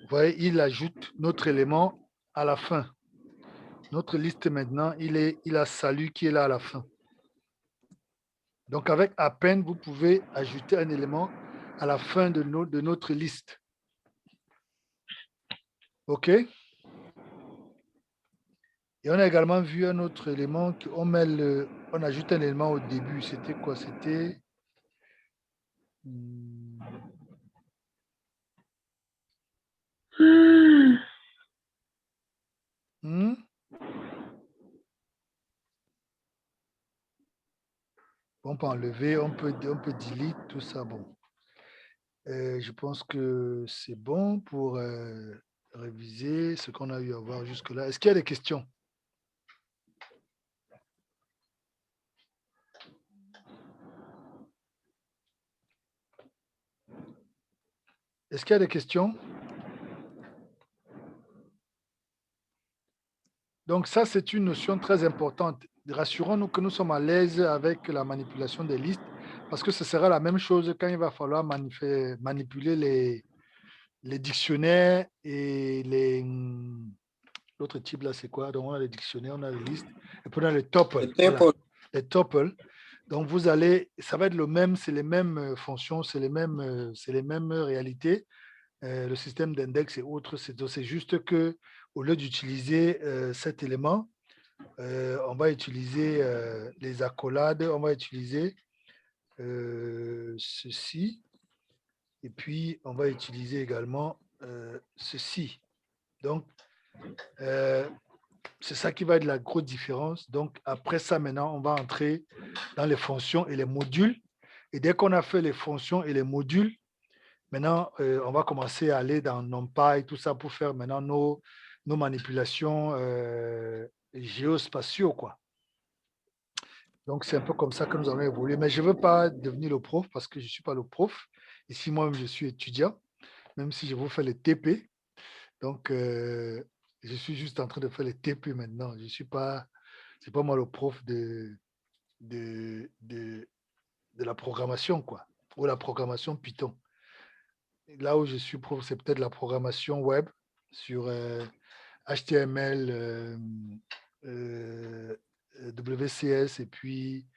vous voyez, il ajoute notre élément à la fin. Notre liste maintenant, il a salut qui est là à la fin. Donc, avec à peine, vous pouvez ajouter un élément à la fin de notre liste. OK? Et on a également vu un autre élément, on ajoute un élément au début. C'était quoi? C'était... On peut enlever, on peut delete, tout ça. Bon. Je pense que c'est bon pour réviser ce qu'on a eu à voir jusque-là. Est-ce qu'il y a des questions? Est-ce qu'il y a des questions? Donc ça, c'est une notion très importante. Rassurons-nous que nous sommes à l'aise avec la manipulation des listes, parce que ce sera la même chose quand il va falloir manipuler les dictionnaires et l'autre type là, c'est quoi? Donc on a les dictionnaires, on a les listes, et puis on a les tuples. Voilà. Les tuples. Donc vous allez, ça va être le même, c'est les mêmes fonctions, c'est les mêmes réalités. Le système d'index et autres, c'est juste que au lieu d'utiliser cet élément, on va utiliser les accolades, on va utiliser ceci, et puis on va utiliser également ceci. Donc, c'est ça qui va être la grosse différence. Donc, après ça, maintenant, on va entrer dans les fonctions et les modules. Et dès qu'on a fait les fonctions et les modules, maintenant, on va commencer à aller dans NumPy et tout ça pour faire maintenant nos manipulations géospatiaux, quoi. Donc, c'est un peu comme ça que nous allons évoluer. Mais je ne veux pas devenir le prof parce que je ne suis pas le prof. Ici, moi-même, je suis étudiant, même si je vous fais les TP. Donc, je suis juste en train de faire les TP maintenant. Je suis pas, c'est pas moi le prof de la programmation, quoi, ou la programmation Python. Là où je suis prof, c'est peut-être la programmation web sur HTML, WCS et puis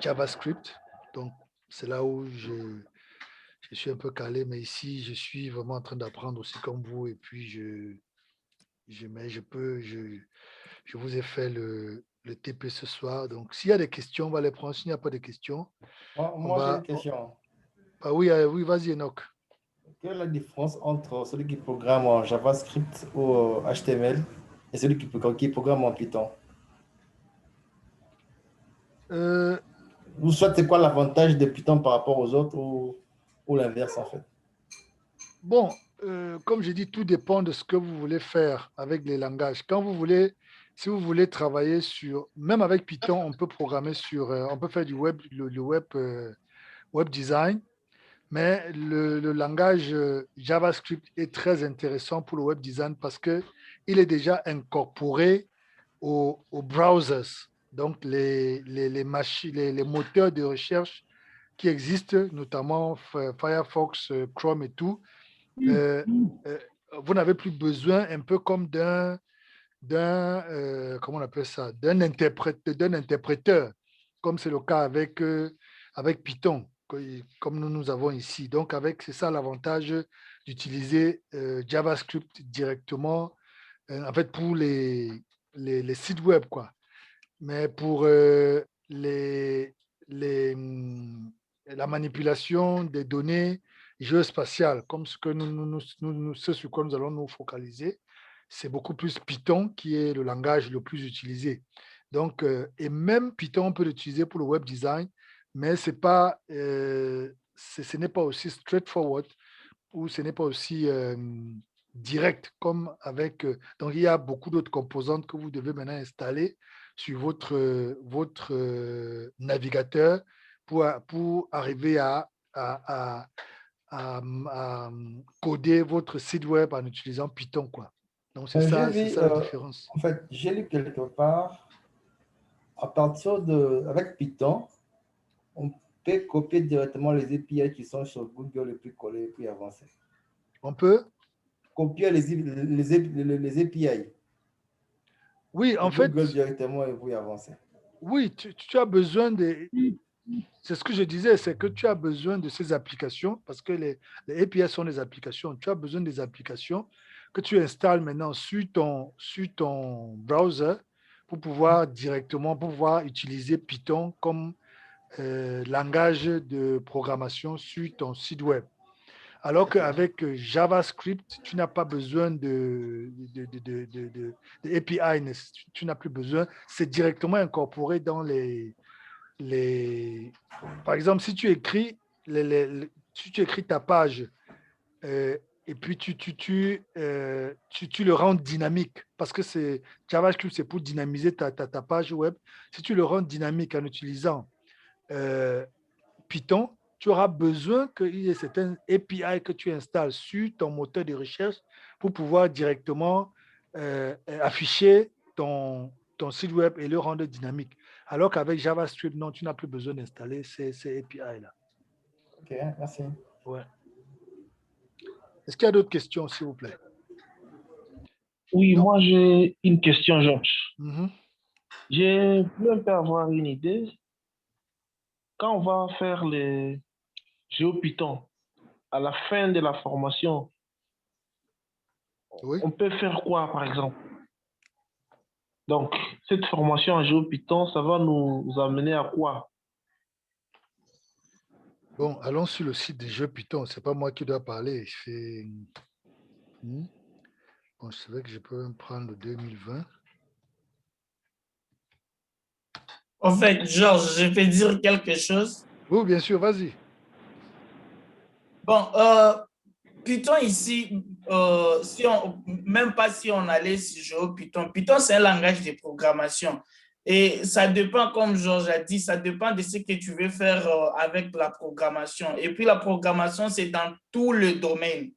JavaScript. Donc, c'est là où je suis un peu calé, mais ici, je suis vraiment en train d'apprendre aussi comme vous. Et puis, je vous ai fait le TP ce soir. Donc, s'il y a des questions, on va les prendre. S'il n'y a pas de questions, Moi j'ai une question. Ah oui, oui, vas-y, Enoch. Quelle est la différence entre celui qui programme en JavaScript ou HTML et celui qui programme en Python? Ou soit c'est quoi l'avantage de Python par rapport aux autres ou l'inverse en fait? Bon, comme j'ai dit, tout dépend de ce que vous voulez faire avec les langages. Si vous voulez travailler sur, même avec Python, on peut programmer sur, on peut faire du web, le web design, mais le langage JavaScript est très intéressant pour le web design parce que il est déjà incorporé aux browsers, donc les machines, les moteurs de recherche qui existent, notamment Firefox, Chrome et tout. Vous n'avez plus besoin, un peu comme comment on appelle ça, d'un interpréteur, comme c'est le cas avec Python, comme nous avons ici. Donc, c'est ça l'avantage d'utiliser JavaScript directement, en fait, pour les sites web, quoi. Mais pour la manipulation des données géospatiales, comme ce sur quoi nous allons nous focaliser, c'est beaucoup plus Python qui est le langage le plus utilisé. Donc, et même Python, on peut l'utiliser pour le web design, mais ce n'est pas aussi straightforward ou ce n'est pas aussi direct comme avec... donc, il y a beaucoup d'autres composantes que vous devez maintenant installer sur votre navigateur pour arriver à coder votre site web en utilisant Python, quoi. Donc, c'est ça la différence. En fait, j'ai lu quelque part, avec Python, on peut copier directement les API qui sont sur Google et puis coller et puis avancer. On peut copier les API. Oui, en fait. Google directement et puis avancer. Oui, tu as besoin de... C'est ce que je disais, c'est que tu as besoin de ces applications parce que les API sont des applications. Tu as besoin des applications que tu installes maintenant sur ton browser pour pouvoir utiliser Python comme langage de programmation sur ton site web. Alors qu'avec JavaScript, tu n'as pas besoin de API, tu n'as plus besoin. C'est directement incorporé dans par exemple, si tu écris, ta page et puis tu le rends dynamique parce que JavaScript, c'est pour dynamiser ta page web. Si tu le rends dynamique en utilisant Python, tu auras besoin qu'il y ait certaines API que tu installes sur ton moteur de recherche pour pouvoir directement afficher ton site web et le rendre dynamique. Alors qu'avec JavaScript, non, tu n'as plus besoin d'installer ces API-là. OK, merci. Ouais. Est-ce qu'il y a d'autres questions, s'il vous plaît? Oui, non. Moi, j'ai une question, Georges. J'ai voulu un peu avoir une idée. Quand on va faire les GeoPython, à la fin de la formation, on peut faire quoi, par exemple? Donc, cette formation en GeoPython, ça va nous amener à quoi? Bon, allons sur le site de GeoPython. Ce n'est pas moi qui dois parler. Bon, c'est vrai que je peux même prendre le 2020. En fait, Georges, je peux dire quelque chose? Oui, bien sûr, vas-y. Bon, Python ici, même pas si on allait jouer au Python. Python, c'est un langage de programmation. Et ça dépend, comme Georges a dit, ça dépend de ce que tu veux faire avec la programmation. Et puis, la programmation, c'est dans tout le domaine.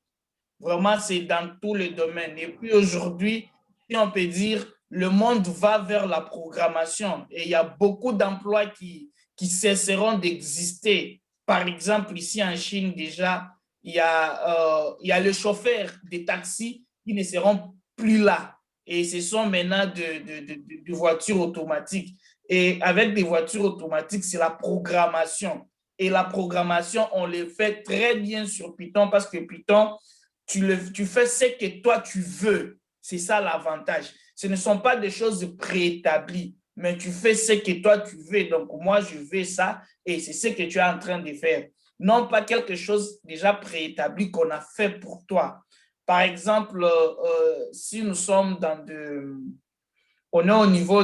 Vraiment, c'est dans tous les domaines. Et puis aujourd'hui, si on peut dire, le monde va vers la programmation et il y a beaucoup d'emplois qui cesseront d'exister. Par exemple, ici en Chine, déjà, il y a le chauffeur des taxis qui ne seront plus là. Et ce sont maintenant de voitures automatiques. Et avec des voitures automatiques, c'est la programmation. Et la programmation, on le fait très bien sur Python parce que Python, tu fais ce que toi tu veux. C'est ça l'avantage. Ce ne sont pas des choses préétablies, mais tu fais ce que toi tu veux. Donc, moi, je veux ça et c'est ce que tu es en train de faire. Non pas quelque chose déjà préétabli qu'on a fait pour toi. Par exemple, si nous sommes on est au niveau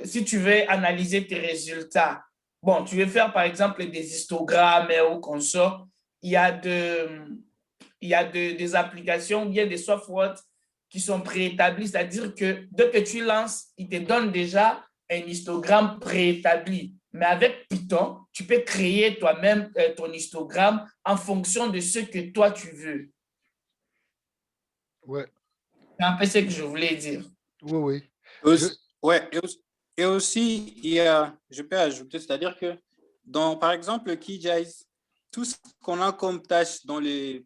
si tu veux analyser tes résultats, bon, tu veux faire par exemple des histogrammes ou consorts, il y a des applications, il y a des softwares qui sont préétablis, c'est-à-dire que dès que tu lances, il te donne déjà un histogramme préétabli. Mais avec Python, tu peux créer toi-même ton histogramme en fonction de ce que toi tu veux. Ouais. C'est un peu ce que je voulais dire. Oui, oui. Ouais, et aussi, je peux ajouter, c'est-à-dire que par exemple, le QGIS, tout ce qu'on a comme tâche dans les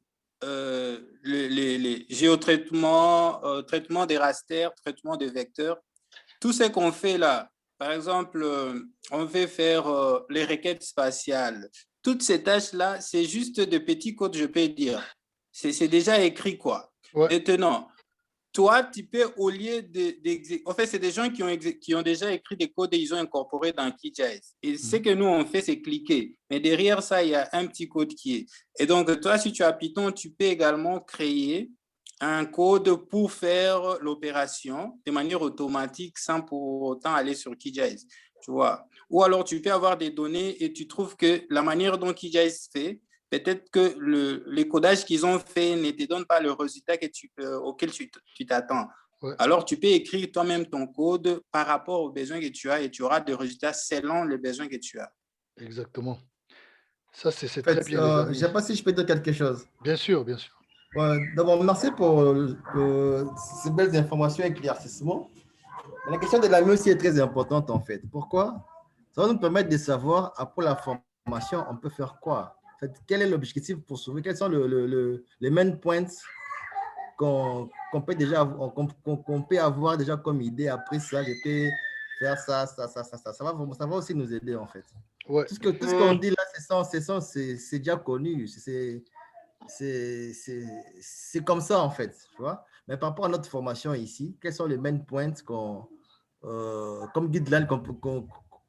géotraitements, traitement des rasters, traitement des vecteurs, tout ce qu'on fait là, par exemple, on veut faire les requêtes spatiales. Toutes ces tâches-là, c'est juste de petits codes, je peux dire. C'est déjà écrit, quoi. Ouais. Maintenant, toi, tu peux, au lieu en fait, c'est des gens qui ont déjà écrit des codes et ils ont incorporé dans QGIS. Et ce que nous, on fait, c'est cliquer. Mais derrière ça, il y a un petit code qui est. Et donc, toi, si tu as Python, tu peux également créer un code pour faire l'opération de manière automatique sans pour autant aller sur QGIS. Tu vois. Ou alors, tu peux avoir des données et tu trouves que la manière dont QGIS fait, peut-être que les codages qu'ils ont fait ne te donnent pas le résultat auquel tu t'attends. Ouais. Alors, tu peux écrire toi-même ton code par rapport aux besoins que tu as et tu auras des résultats selon les besoins que tu as. Exactement. Ça, c'est très bien. Je ne sais pas si je peux dire quelque chose. Bien sûr, bien sûr. Ouais, d'abord, merci pour ces belles informations et éclaircissements. La question de la mieux aussi est très importante, en fait. Pourquoi? Ça va nous permettre de savoir, après la formation, on peut faire quoi? En fait, quel est l'objectif pour sauver? Quels sont les main points qu'on peut avoir déjà comme idée? Après ça, je peux faire ça. Ça va aussi nous aider, en fait. Ouais. Tout ce qu'on dit là, c'est déjà connu. C'est comme ça, en fait. Tu vois? Mais par rapport à notre formation ici, quels sont les main points comme guideline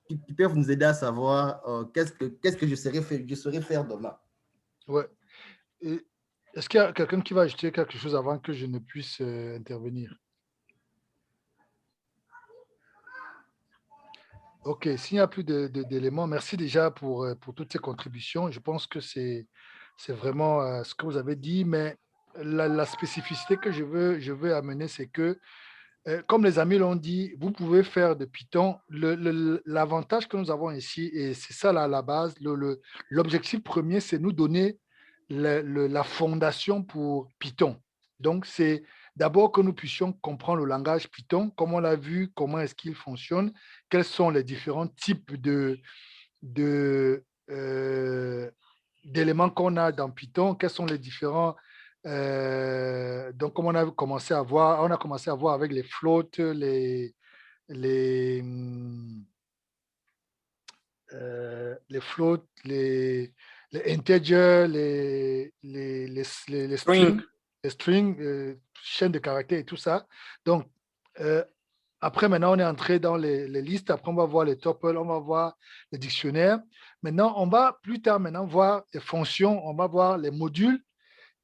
qui peuvent nous aider à savoir qu'est-ce que je saurais faire demain? Ouais. Est-ce qu'il y a quelqu'un qui va ajouter quelque chose avant que je ne puisse intervenir? OK, s'il n'y a plus d'éléments, merci déjà pour toutes ces contributions. Je pense que c'est vraiment ce que vous avez dit, mais la spécificité que je veux amener, c'est que, comme les amis l'ont dit, vous pouvez faire de Python. L'avantage que nous avons ici, et c'est ça là, à la base, l'objectif premier, c'est nous donner la fondation pour Python. Donc, c'est d'abord que nous puissions comprendre le langage Python, comme on l'a vu, comment est-ce qu'il fonctionne, quels sont les différents types d'éléments qu'on a dans Python, quels sont les différents... donc, comme on a commencé à voir avec les floats, les floats, les integers, les strings, chaînes de caractères et tout ça. Donc, après, maintenant, on est entré dans les listes. Après, on va voir les tuples, on va voir les dictionnaires. Maintenant, on va plus tard voir les fonctions, on va voir les modules.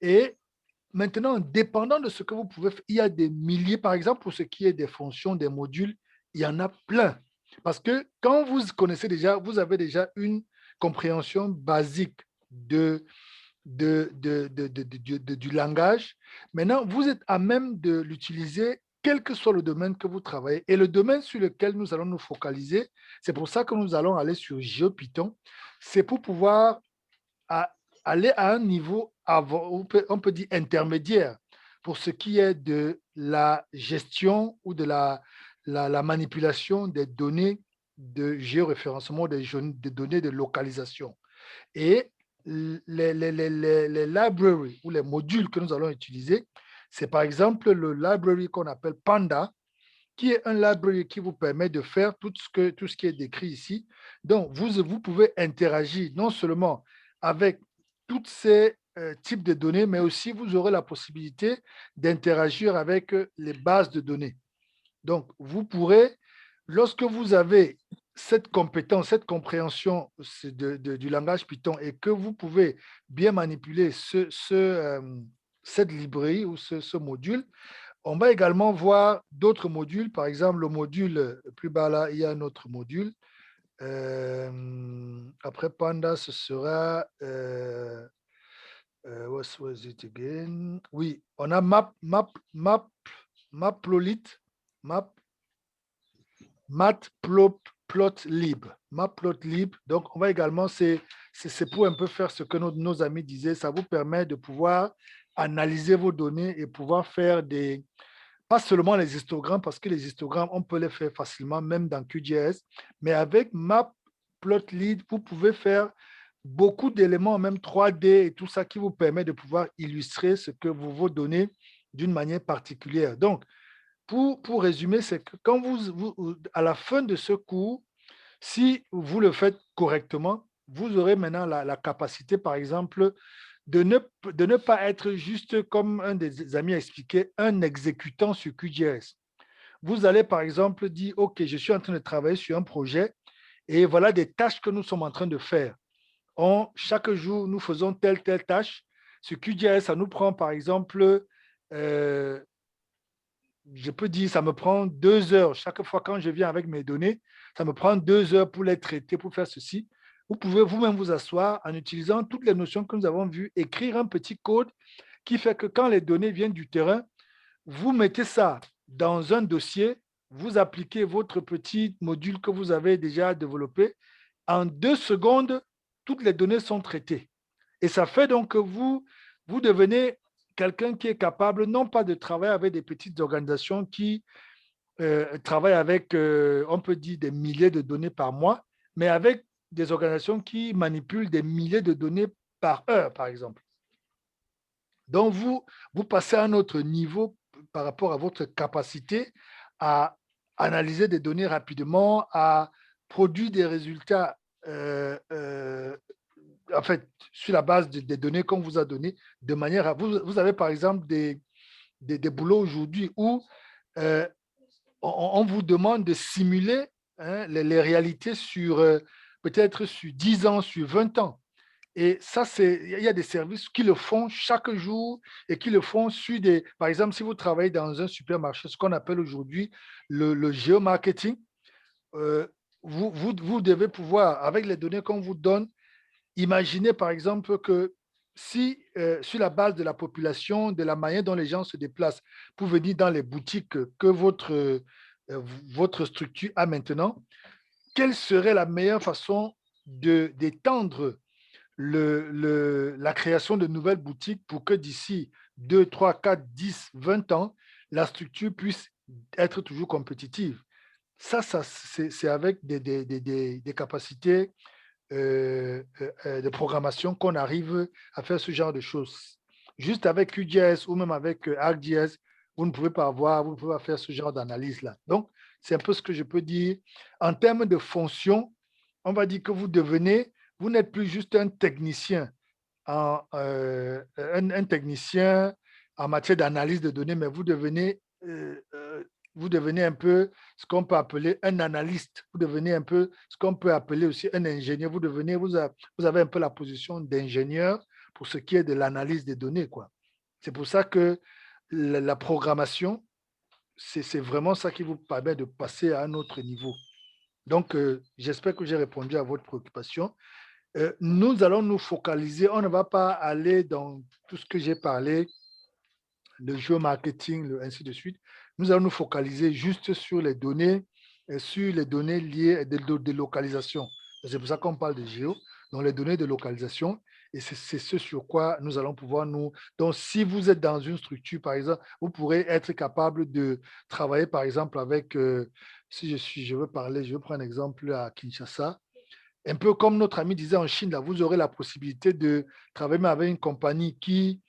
Et maintenant, dépendant de ce que vous pouvez faire, il y a des milliers, par exemple, pour ce qui est des fonctions, des modules, il y en a plein. Parce que quand vous connaissez déjà, vous avez déjà une compréhension basique du langage. Maintenant, vous êtes à même de l'utiliser, quel que soit le domaine que vous travaillez. Et le domaine sur lequel nous allons nous focaliser, c'est pour ça que nous allons aller sur GeoPython, c'est pour pouvoir aller à un niveau, on peut dire intermédiaire, pour ce qui est de la gestion ou de la manipulation des données de géoréférencement, des données de localisation. Et les libraries ou les modules que nous allons utiliser, c'est par exemple le library qu'on appelle Panda, qui est un library qui vous permet de faire tout ce qui est décrit ici. Donc, vous pouvez interagir non seulement avec tous ces types de données, mais aussi vous aurez la possibilité d'interagir avec les bases de données. Donc, vous pourrez, lorsque vous avez cette compétence, cette compréhension du langage Python et que vous pouvez bien manipuler cette librairie ou ce module, on va également voir d'autres modules. Par exemple, le module plus bas là, il y a un autre module. Après Panda, ce sera... what was it again? Oui, on a Matplotlib. Matplotlib. Donc, on va également, c'est pour un peu faire ce que nos amis disaient, ça vous permet de pouvoir analyser vos données et pouvoir faire pas seulement les histogrammes, parce que les histogrammes, on peut les faire facilement, même dans QGIS, mais avec Matplotlib, vous pouvez faire beaucoup d'éléments, même 3D et tout ça, qui vous permet de pouvoir illustrer ce que vos données d'une manière particulière. Donc, pour résumer, c'est que quand à la fin de ce cours, si vous le faites correctement, vous aurez maintenant la capacité, par exemple, de ne pas être juste, comme un des amis a expliqué, un exécutant sur QGIS. Vous allez, par exemple, dire, OK, je suis en train de travailler sur un projet et voilà des tâches que nous sommes en train de faire. Chaque jour, nous faisons telle tâche. Sur QGIS, ça nous prend, par exemple, je peux dire, ça me prend 2 heures. Chaque fois quand je viens avec mes données, ça me prend 2 heures pour les traiter, pour faire ceci. Vous pouvez vous-même vous asseoir en utilisant toutes les notions que nous avons vues, écrire un petit code qui fait que quand les données viennent du terrain, vous mettez ça dans un dossier, vous appliquez votre petit module que vous avez déjà développé. En 2 secondes, toutes les données sont traitées. Et ça fait donc que vous devenez quelqu'un qui est capable non pas de travailler avec des petites organisations qui travaillent avec, on peut dire, des milliers de données par mois, mais avec des organisations qui manipulent des milliers de données par heure, par exemple. Donc, vous passez à un autre niveau par rapport à votre capacité à analyser des données rapidement, à produire des résultats en fait, sur la base des données qu'on vous a données, de manière à... Vous avez par exemple des boulots aujourd'hui où on vous demande de simuler les réalités sur peut-être sur 10 ans, sur 20 ans. Et ça, il y a des services qui le font chaque jour et qui le font sur des... Par exemple, si vous travaillez dans un supermarché, ce qu'on appelle aujourd'hui le géomarketing, vous devez pouvoir, avec les données qu'on vous donne, imaginez par exemple que si, sur la base de la population, de la manière dont les gens se déplacent pour venir dans les boutiques que votre structure a maintenant, quelle serait la meilleure façon d'étendre la création de nouvelles boutiques pour que d'ici 2, 3, 4, 10, 20 ans, la structure puisse être toujours compétitive. Ça c'est avec des capacités de programmation qu'on arrive à faire ce genre de choses. Juste avec QGIS ou même avec ArcGIS, vous ne pouvez pas faire ce genre d'analyse-là. Donc, c'est un peu ce que je peux dire. En termes de fonction, on va dire que vous n'êtes plus juste un technicien, un technicien en matière d'analyse de données, mais vous devenez un peu ce qu'on peut appeler un analyste, vous devenez un peu ce qu'on peut appeler aussi un ingénieur, vous avez un peu la position d'ingénieur pour ce qui est de l'analyse des données, quoi. C'est pour ça que la programmation, c'est vraiment ça qui vous permet de passer à un autre niveau. Donc, j'espère que j'ai répondu à votre préoccupation. Nous allons nous focaliser, on ne va pas aller dans tout ce que j'ai parlé, le géomarketing, ainsi de suite. Nous allons nous focaliser juste sur les données liées à des localisations. C'est pour ça qu'on parle de géo, donc les données de localisation. Et c'est ce sur quoi nous allons pouvoir nous... Donc, si vous êtes dans une structure, par exemple, vous pourrez être capable de travailler, par exemple, avec... si je veux prendre un exemple à Kinshasa. Un peu comme notre ami disait en Chine, là, vous aurez la possibilité de travailler avec une compagnie qui...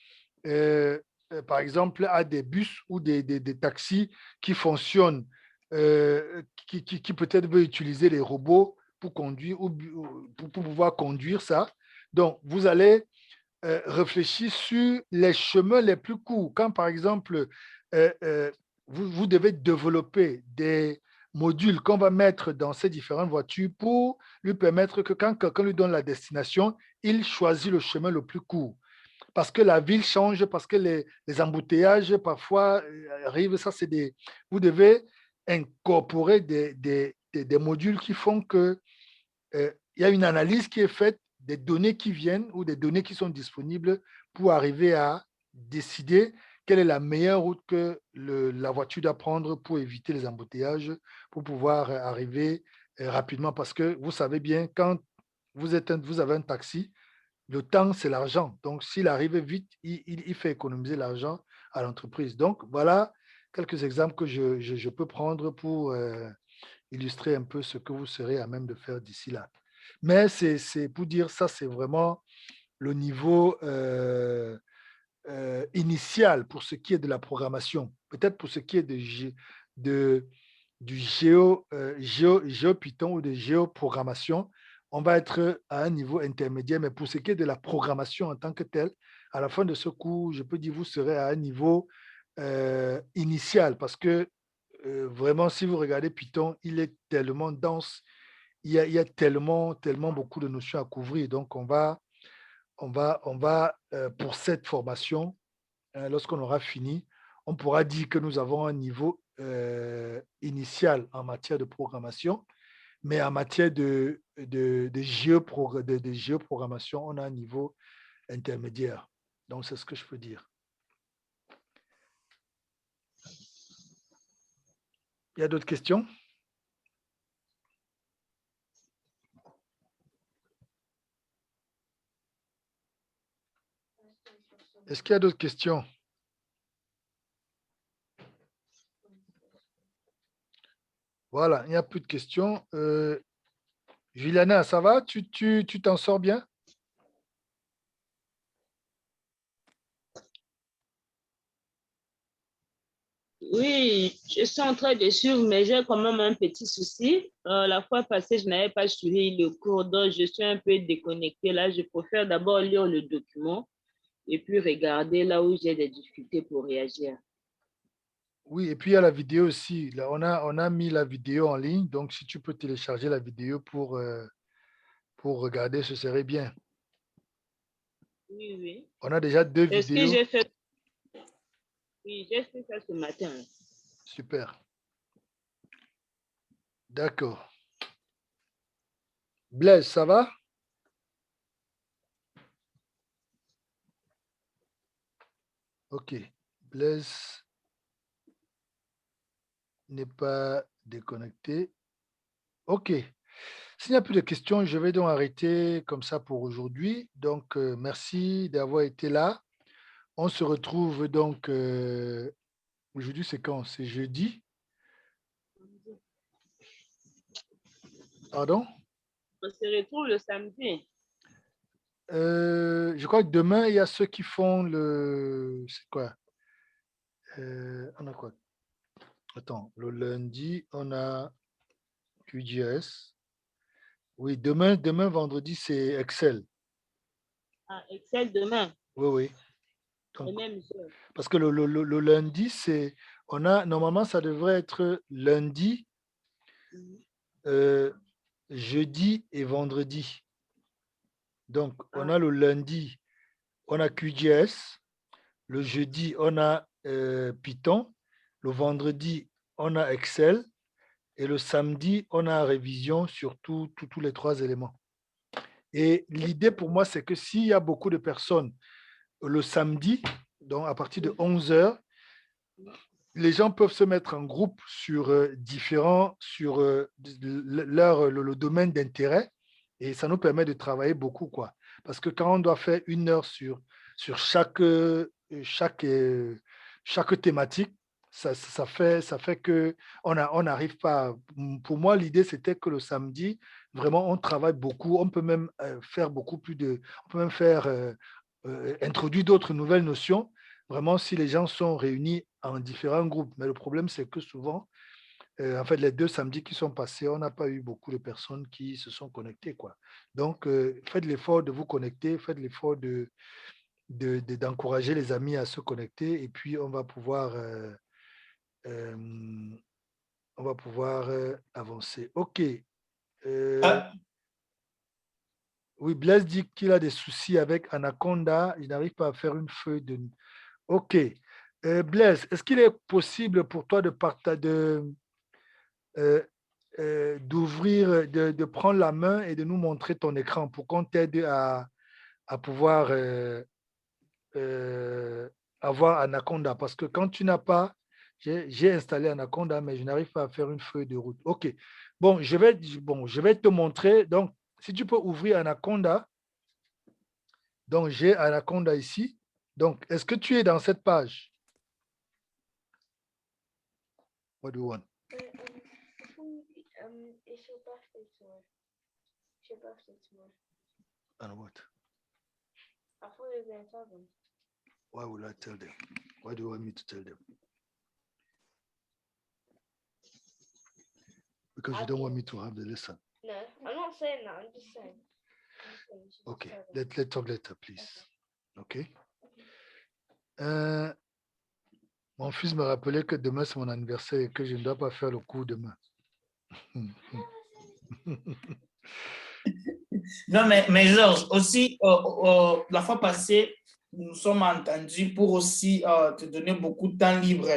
par exemple, à des bus ou des taxis qui fonctionnent, qui peut-être veut utiliser les robots pour conduire ou pour pouvoir conduire ça. Donc, vous allez réfléchir sur les chemins les plus courts. Quand, par exemple, vous devez développer des modules qu'on va mettre dans ces différentes voitures pour lui permettre que quand quelqu'un lui donne la destination, il choisit le chemin le plus court. Parce que la ville change, parce que les embouteillages parfois arrivent. Ça, vous devez incorporer des modules qui font que il y a une analyse qui est faite des données qui viennent ou des données qui sont disponibles pour arriver à décider quelle est la meilleure route que la voiture doit prendre pour éviter les embouteillages, pour pouvoir arriver rapidement. Parce que vous savez bien, quand vous avez un taxi, le temps, c'est l'argent. Donc, s'il arrive vite, il fait économiser l'argent à l'entreprise. Donc, voilà quelques exemples que je peux prendre pour illustrer un peu ce que vous serez à même de faire d'ici là. Mais c'est pour dire ça, c'est vraiment le niveau initial pour ce qui est de la programmation. Peut-être pour ce qui est du GeoPython ou de géoprogrammation, on va être à un niveau intermédiaire, mais pour ce qui est de la programmation en tant que telle, à la fin de ce cours, je peux dire vous serez à un niveau initial parce que vraiment, si vous regardez Python, il est tellement dense, il y a tellement beaucoup de notions à couvrir. Donc, on va pour cette formation, lorsqu'on aura fini, on pourra dire que nous avons un niveau initial en matière de programmation, mais en matière de géoprogrammation, on a un niveau intermédiaire. Donc, c'est ce que je peux dire. Il y a d'autres questions? Est-ce qu'il y a d'autres questions? Voilà, il n'y a plus de questions. Juliana, ça va? Tu t'en sors bien? Oui, je suis en train de suivre, mais j'ai quand même un petit souci. La fois passée, je n'avais pas suivi le cours, donc je suis un peu déconnectée. Là, je préfère d'abord lire le document et puis regarder là où j'ai des difficultés pour réagir. Oui, et puis il y a la vidéo aussi. Là, on a mis la vidéo en ligne, donc si tu peux télécharger la vidéo pour regarder, ce serait bien. Oui, oui. On a déjà 2 vidéos. Est-ce que j'ai fait... Oui, j'ai fait ça ce matin. Super. D'accord. Blaise, ça va? Ok. Blaise n'est pas déconnecté. Ok. S'il n'y a plus de questions, je vais donc arrêter comme ça pour aujourd'hui. Donc, merci d'avoir été là. On se retrouve donc, aujourd'hui, c'est quand? C'est jeudi. Pardon? On se retrouve le samedi. Je crois que demain, il y a ceux qui font le... C'est quoi? On a quoi? Attends, le lundi, on a QGIS. Oui, demain, vendredi, c'est Excel. Ah, Excel demain. Oui, oui. Donc, même parce que le lundi, c'est... Normalement, ça devrait être lundi, jeudi et vendredi. Donc, on a le lundi, on a QGIS. Le jeudi, on a Python. Le vendredi, on a Excel. Et le samedi, on a révision sur tous les 3 éléments. Et l'idée pour moi, c'est que s'il y a beaucoup de personnes le samedi, donc à partir de 11 heures, les gens peuvent se mettre en groupe sur sur le domaine d'intérêt et ça nous permet de travailler beaucoup, quoi. Parce que quand on doit faire 1 heure sur chaque thématique, ça fait que on n'arrive pas. Pour moi, l'idée, c'était que le samedi, vraiment, on travaille beaucoup. On peut même faire beaucoup plus de... On peut même faire introduire d'autres nouvelles notions, vraiment si les gens sont réunis en différents groupes. Mais le problème, c'est que souvent, en fait, les 2 samedis qui sont passés, on n'a pas eu beaucoup de personnes qui se sont connectées, quoi. Donc, faites l'effort de vous connecter, faites l'effort d'encourager les amis à se connecter et puis on va pouvoir avancer. OK. Oui, Blaise dit qu'il a des soucis avec Anaconda. Il n'arrive pas à faire une feuille de... OK. Blaise, est-ce qu'il est possible pour toi d'ouvrir, de prendre la main et de nous montrer ton écran pour qu'on t'aide à pouvoir avoir Anaconda? Parce que quand tu n'as pas, j'ai installé Anaconda, mais je n'arrive pas à faire une feuille de route. OK. Bon, je vais te montrer. Donc, si tu peux ouvrir Anaconda. Donc, j'ai Anaconda ici. Donc, est-ce que tu es dans cette page? What do you want? And what? Why would I tell them? Why do you want me to tell them? Because you don't want me to have the lesson. No, I'm not saying that. I'm just saying. Okay, let's talk later, please. Okay. Mon fils me rappelait que demain c'est mon anniversaire et que je ne dois pas faire le cours demain. Non, mais Georges, aussi, la fois passée, nous sommes entendus pour aussi te donner beaucoup de temps libre.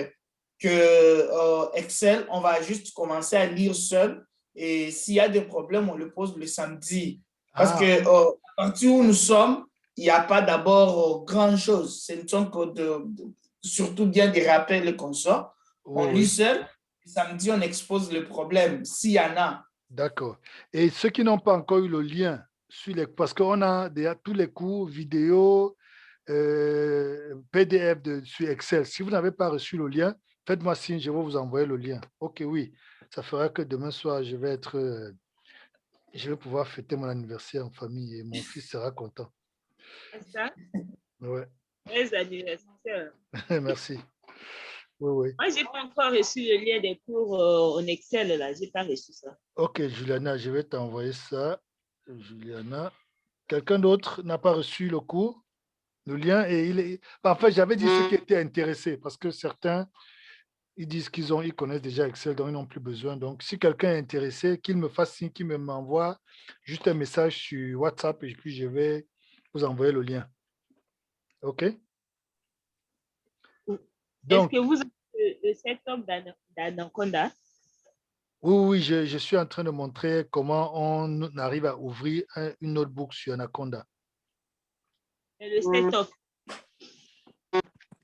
Que Excel, on va juste commencer à lire seul et s'il y a des problèmes, on le pose le samedi. Parce que à partir où nous sommes, il n'y a pas d'abord grand-chose. Ce ne sont que surtout bien des rappels et qu'on sort. On lit seul. Le samedi, on expose le problème, s'il y en a. D'accord. Et ceux qui n'ont pas encore eu le lien, parce qu'on a déjà tous les cours vidéo, PDF sur Excel. Si vous n'avez pas reçu le lien, faites-moi signe, je vais vous envoyer le lien. OK, oui. Ça fera que demain soir, je vais pouvoir fêter mon anniversaire en famille et mon fils sera content. C'est ça? Ouais. Les anniversaires. Merci. Oui. Moi, je n'ai pas encore reçu le lien des cours en Excel, là. Je n'ai pas reçu ça. OK, Juliana, je vais t'envoyer ça. Juliana. Quelqu'un d'autre n'a pas reçu le cours, le lien, et en fait, j'avais dit ceux qui étaient intéressés, parce que certains, ils disent ils connaissent déjà Excel, donc ils n'ont plus besoin. Donc, si quelqu'un est intéressé, qu'il me fasse signe, qu'il m'envoie juste un message sur WhatsApp, et puis je vais vous envoyer le lien. OK? Donc, est-ce que vous avez le setup d'Anaconda? Oui, je suis en train de montrer comment on arrive à ouvrir une notebook sur Anaconda. Et le setup?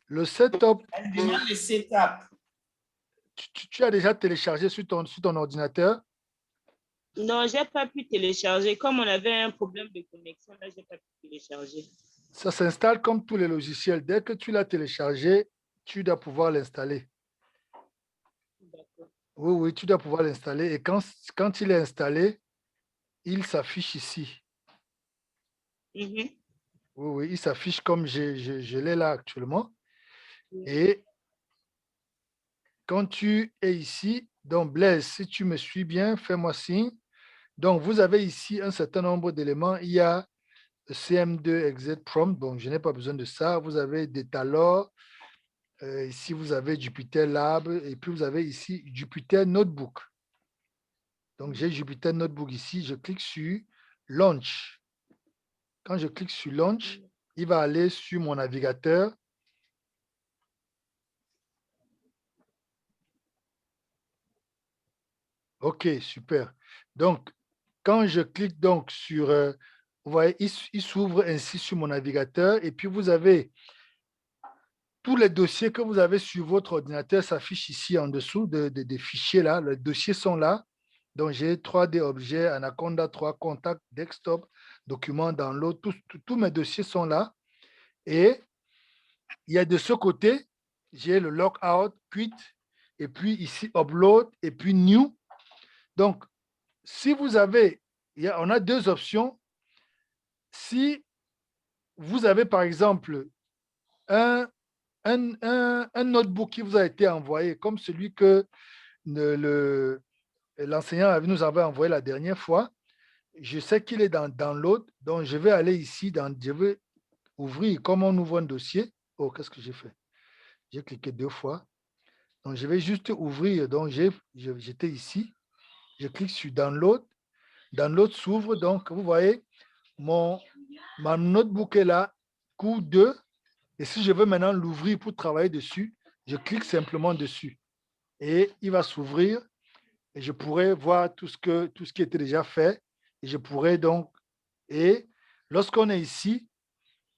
Le setup. Elle demande le setup. Tu as déjà téléchargé sur ton ordinateur? Non, je n'ai pas pu télécharger. Comme on avait un problème de connexion, là, je n'ai pas pu télécharger. Ça s'installe comme tous les logiciels. Dès que tu l'as téléchargé, tu dois pouvoir l'installer. Oui, tu dois pouvoir l'installer. Et quand il est installé, il s'affiche ici. Oui, il s'affiche comme je l'ai là actuellement. Et quand tu es ici, donc Blaise, si tu me suis bien, fais-moi signe. Donc, vous avez ici un certain nombre d'éléments. Il y a CM2 Exit Prompt. Bon, je n'ai pas besoin de ça. Vous avez Datalog. Ici, vous avez Jupyter Lab. Et puis, vous avez ici Jupyter Notebook. Donc, j'ai Jupyter Notebook ici. Je clique sur Launch. Quand je clique sur Launch, il va aller sur mon navigateur OK, super. Donc, quand je clique donc sur, vous voyez, il s'ouvre ainsi sur mon navigateur et puis vous avez tous les dossiers que vous avez sur votre ordinateur s'affichent ici en dessous des fichiers là. Les dossiers sont là. Donc, j'ai 3D objets, Anaconda 3, contact, desktop, documents, download, tous mes dossiers sont là. Et il y a de ce côté, j'ai le logout, quit, et puis ici, upload, et puis new. Donc, si vous avez, on a deux options. Si vous avez, par exemple, un notebook qui vous a été envoyé, comme celui que l'enseignant nous avait envoyé la dernière fois, je sais qu'il est dans download, donc je vais aller ici, je vais ouvrir, comme on ouvre un dossier. Oh, qu'est-ce que j'ai fait? J'ai cliqué 2 fois. Donc, je vais juste ouvrir. Donc, j'étais ici. Je clique sur download. Download s'ouvre. Donc, vous voyez, mon notebook est là, cours 2. Et si je veux maintenant l'ouvrir pour travailler dessus, je clique simplement dessus. Et il va s'ouvrir. Et je pourrais voir tout ce qui était déjà fait. Et je pourrais donc... Et lorsqu'on est ici,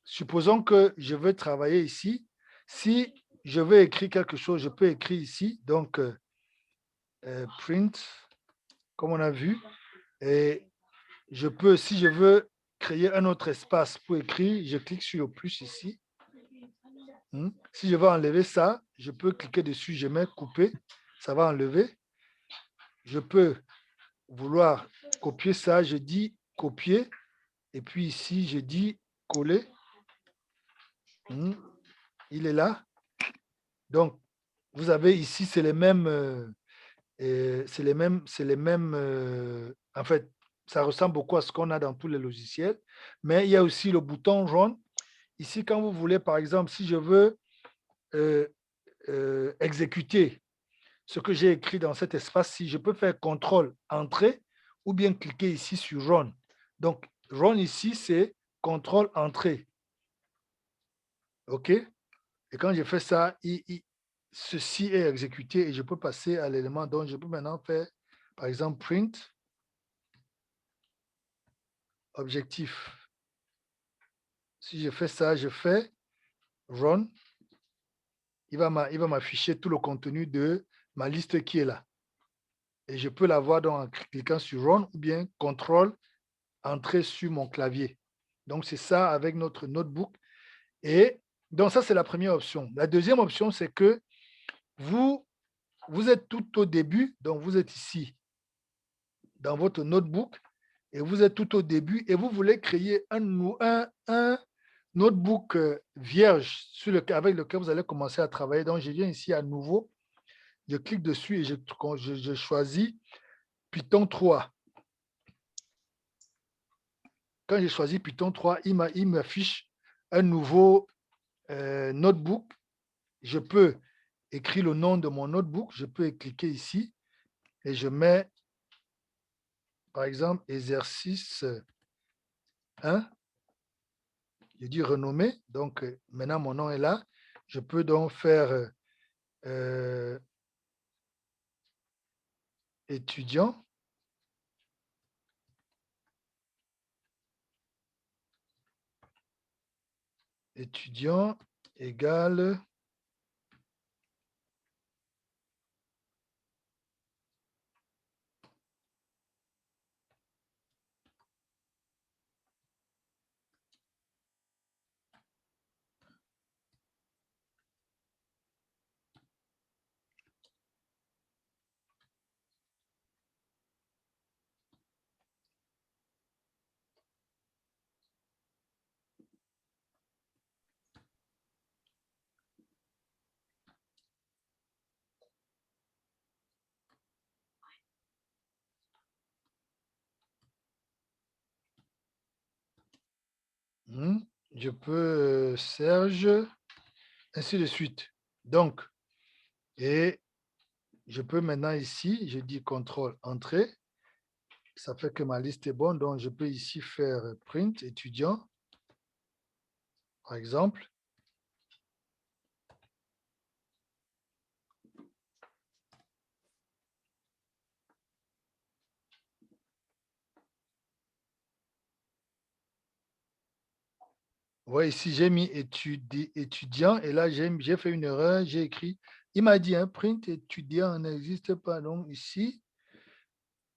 supposons que je veux travailler ici. Si je veux écrire quelque chose, je peux écrire ici. Donc, print, comme on a vu. Et je peux, si je veux créer un autre espace pour écrire, je clique sur le plus ici. Si je veux enlever ça, je peux cliquer dessus, je mets couper, ça va enlever. Je peux vouloir copier ça, je dis copier. Et puis ici, je dis coller. Il est là. Donc, vous avez ici, c'est les mêmes, en fait, ça ressemble beaucoup à ce qu'on a dans tous les logiciels, mais il y a aussi le bouton jaune. Ici, quand vous voulez, par exemple, si je veux exécuter ce que j'ai écrit dans cet espace-ci, je peux faire CTRL, Entrée, ou bien cliquer ici sur Run. Donc, Run ici, c'est CTRL, Entrée. OK? Et quand je fais ça, ceci est exécuté et je peux passer à l'élément. Donc, je peux maintenant faire, par exemple, print, objectif. Si je fais ça, je fais run. Il va m'afficher tout le contenu de ma liste qui est là. Et je peux l'avoir en cliquant sur run ou bien contrôle, entrer sur mon clavier. Donc, c'est ça avec notre notebook. Et donc, ça, c'est la première option. La deuxième option, c'est que vous êtes tout au début, donc vous êtes ici dans votre notebook et vous êtes tout au début et vous voulez créer un notebook vierge avec lequel vous allez commencer à travailler. Donc, je viens ici à nouveau, je clique dessus et je choisis Python 3. Quand j'ai choisi Python 3, il m'affiche un nouveau notebook. Je peux écrire le nom de mon notebook, je peux cliquer ici et je mets, par exemple, exercice 1. Je dis renommer. Donc, maintenant, mon nom est là. Je peux donc faire étudiant. Étudiant égale je peux Serge, ainsi de suite. Donc, et je peux maintenant ici, je dis contrôle entrée. Ça fait que ma liste est bonne. Donc, je peux ici faire print étudiant, par exemple. Oui, ici, j'ai mis étudiant et là, j'ai fait une erreur. J'ai écrit, il m'a dit, print étudiant n'existe pas. Donc, ici,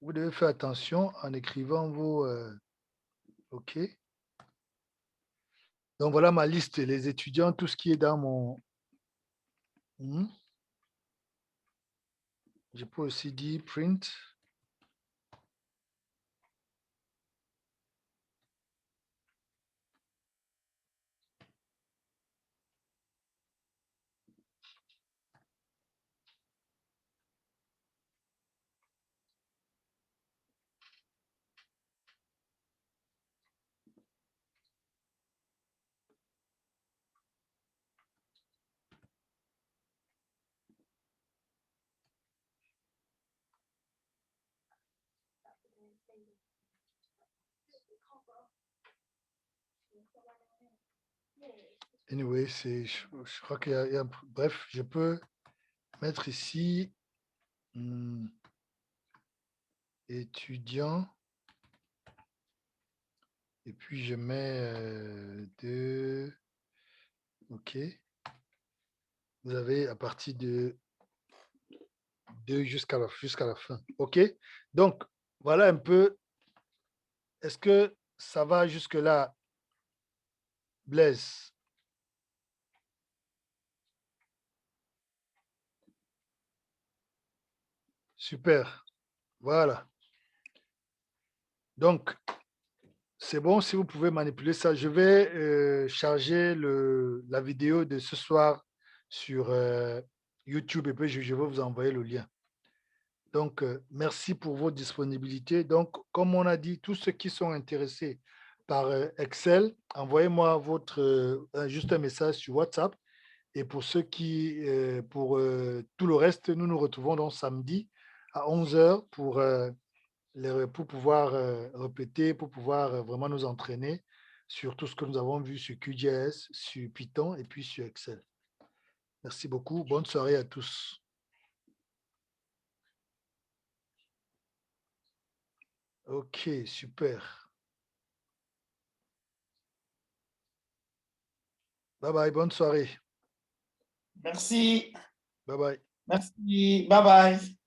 vous devez faire attention en écrivant vos... OK. Donc, voilà ma liste, les étudiants, tout ce qui est dans mon... Je peux aussi dire print. Anyway, je crois qu'il y a... Bref, je peux mettre ici étudiant. Et puis, je mets de... OK. Vous avez à partir de 2 jusqu'à la fin. OK. Donc, voilà un peu. Est-ce que ça va jusque-là, Blaise? Super. Voilà. Donc, c'est bon, si vous pouvez manipuler ça. Je vais charger la vidéo de ce soir sur YouTube et puis je vais vous envoyer le lien. Donc, merci pour votre disponibilité. Donc, comme on a dit, tous ceux qui sont intéressés par Excel, envoyez-moi juste un message sur WhatsApp. Et pour ceux qui, pour tout le reste, nous nous retrouvons donc samedi à 11 h pour pouvoir répéter, pour pouvoir vraiment nous entraîner sur tout ce que nous avons vu sur QGIS, sur Python et puis sur Excel. Merci beaucoup. Bonne soirée à tous. OK, super. Bye bye, bonne soirée. Merci. Bye bye. Merci. Bye bye.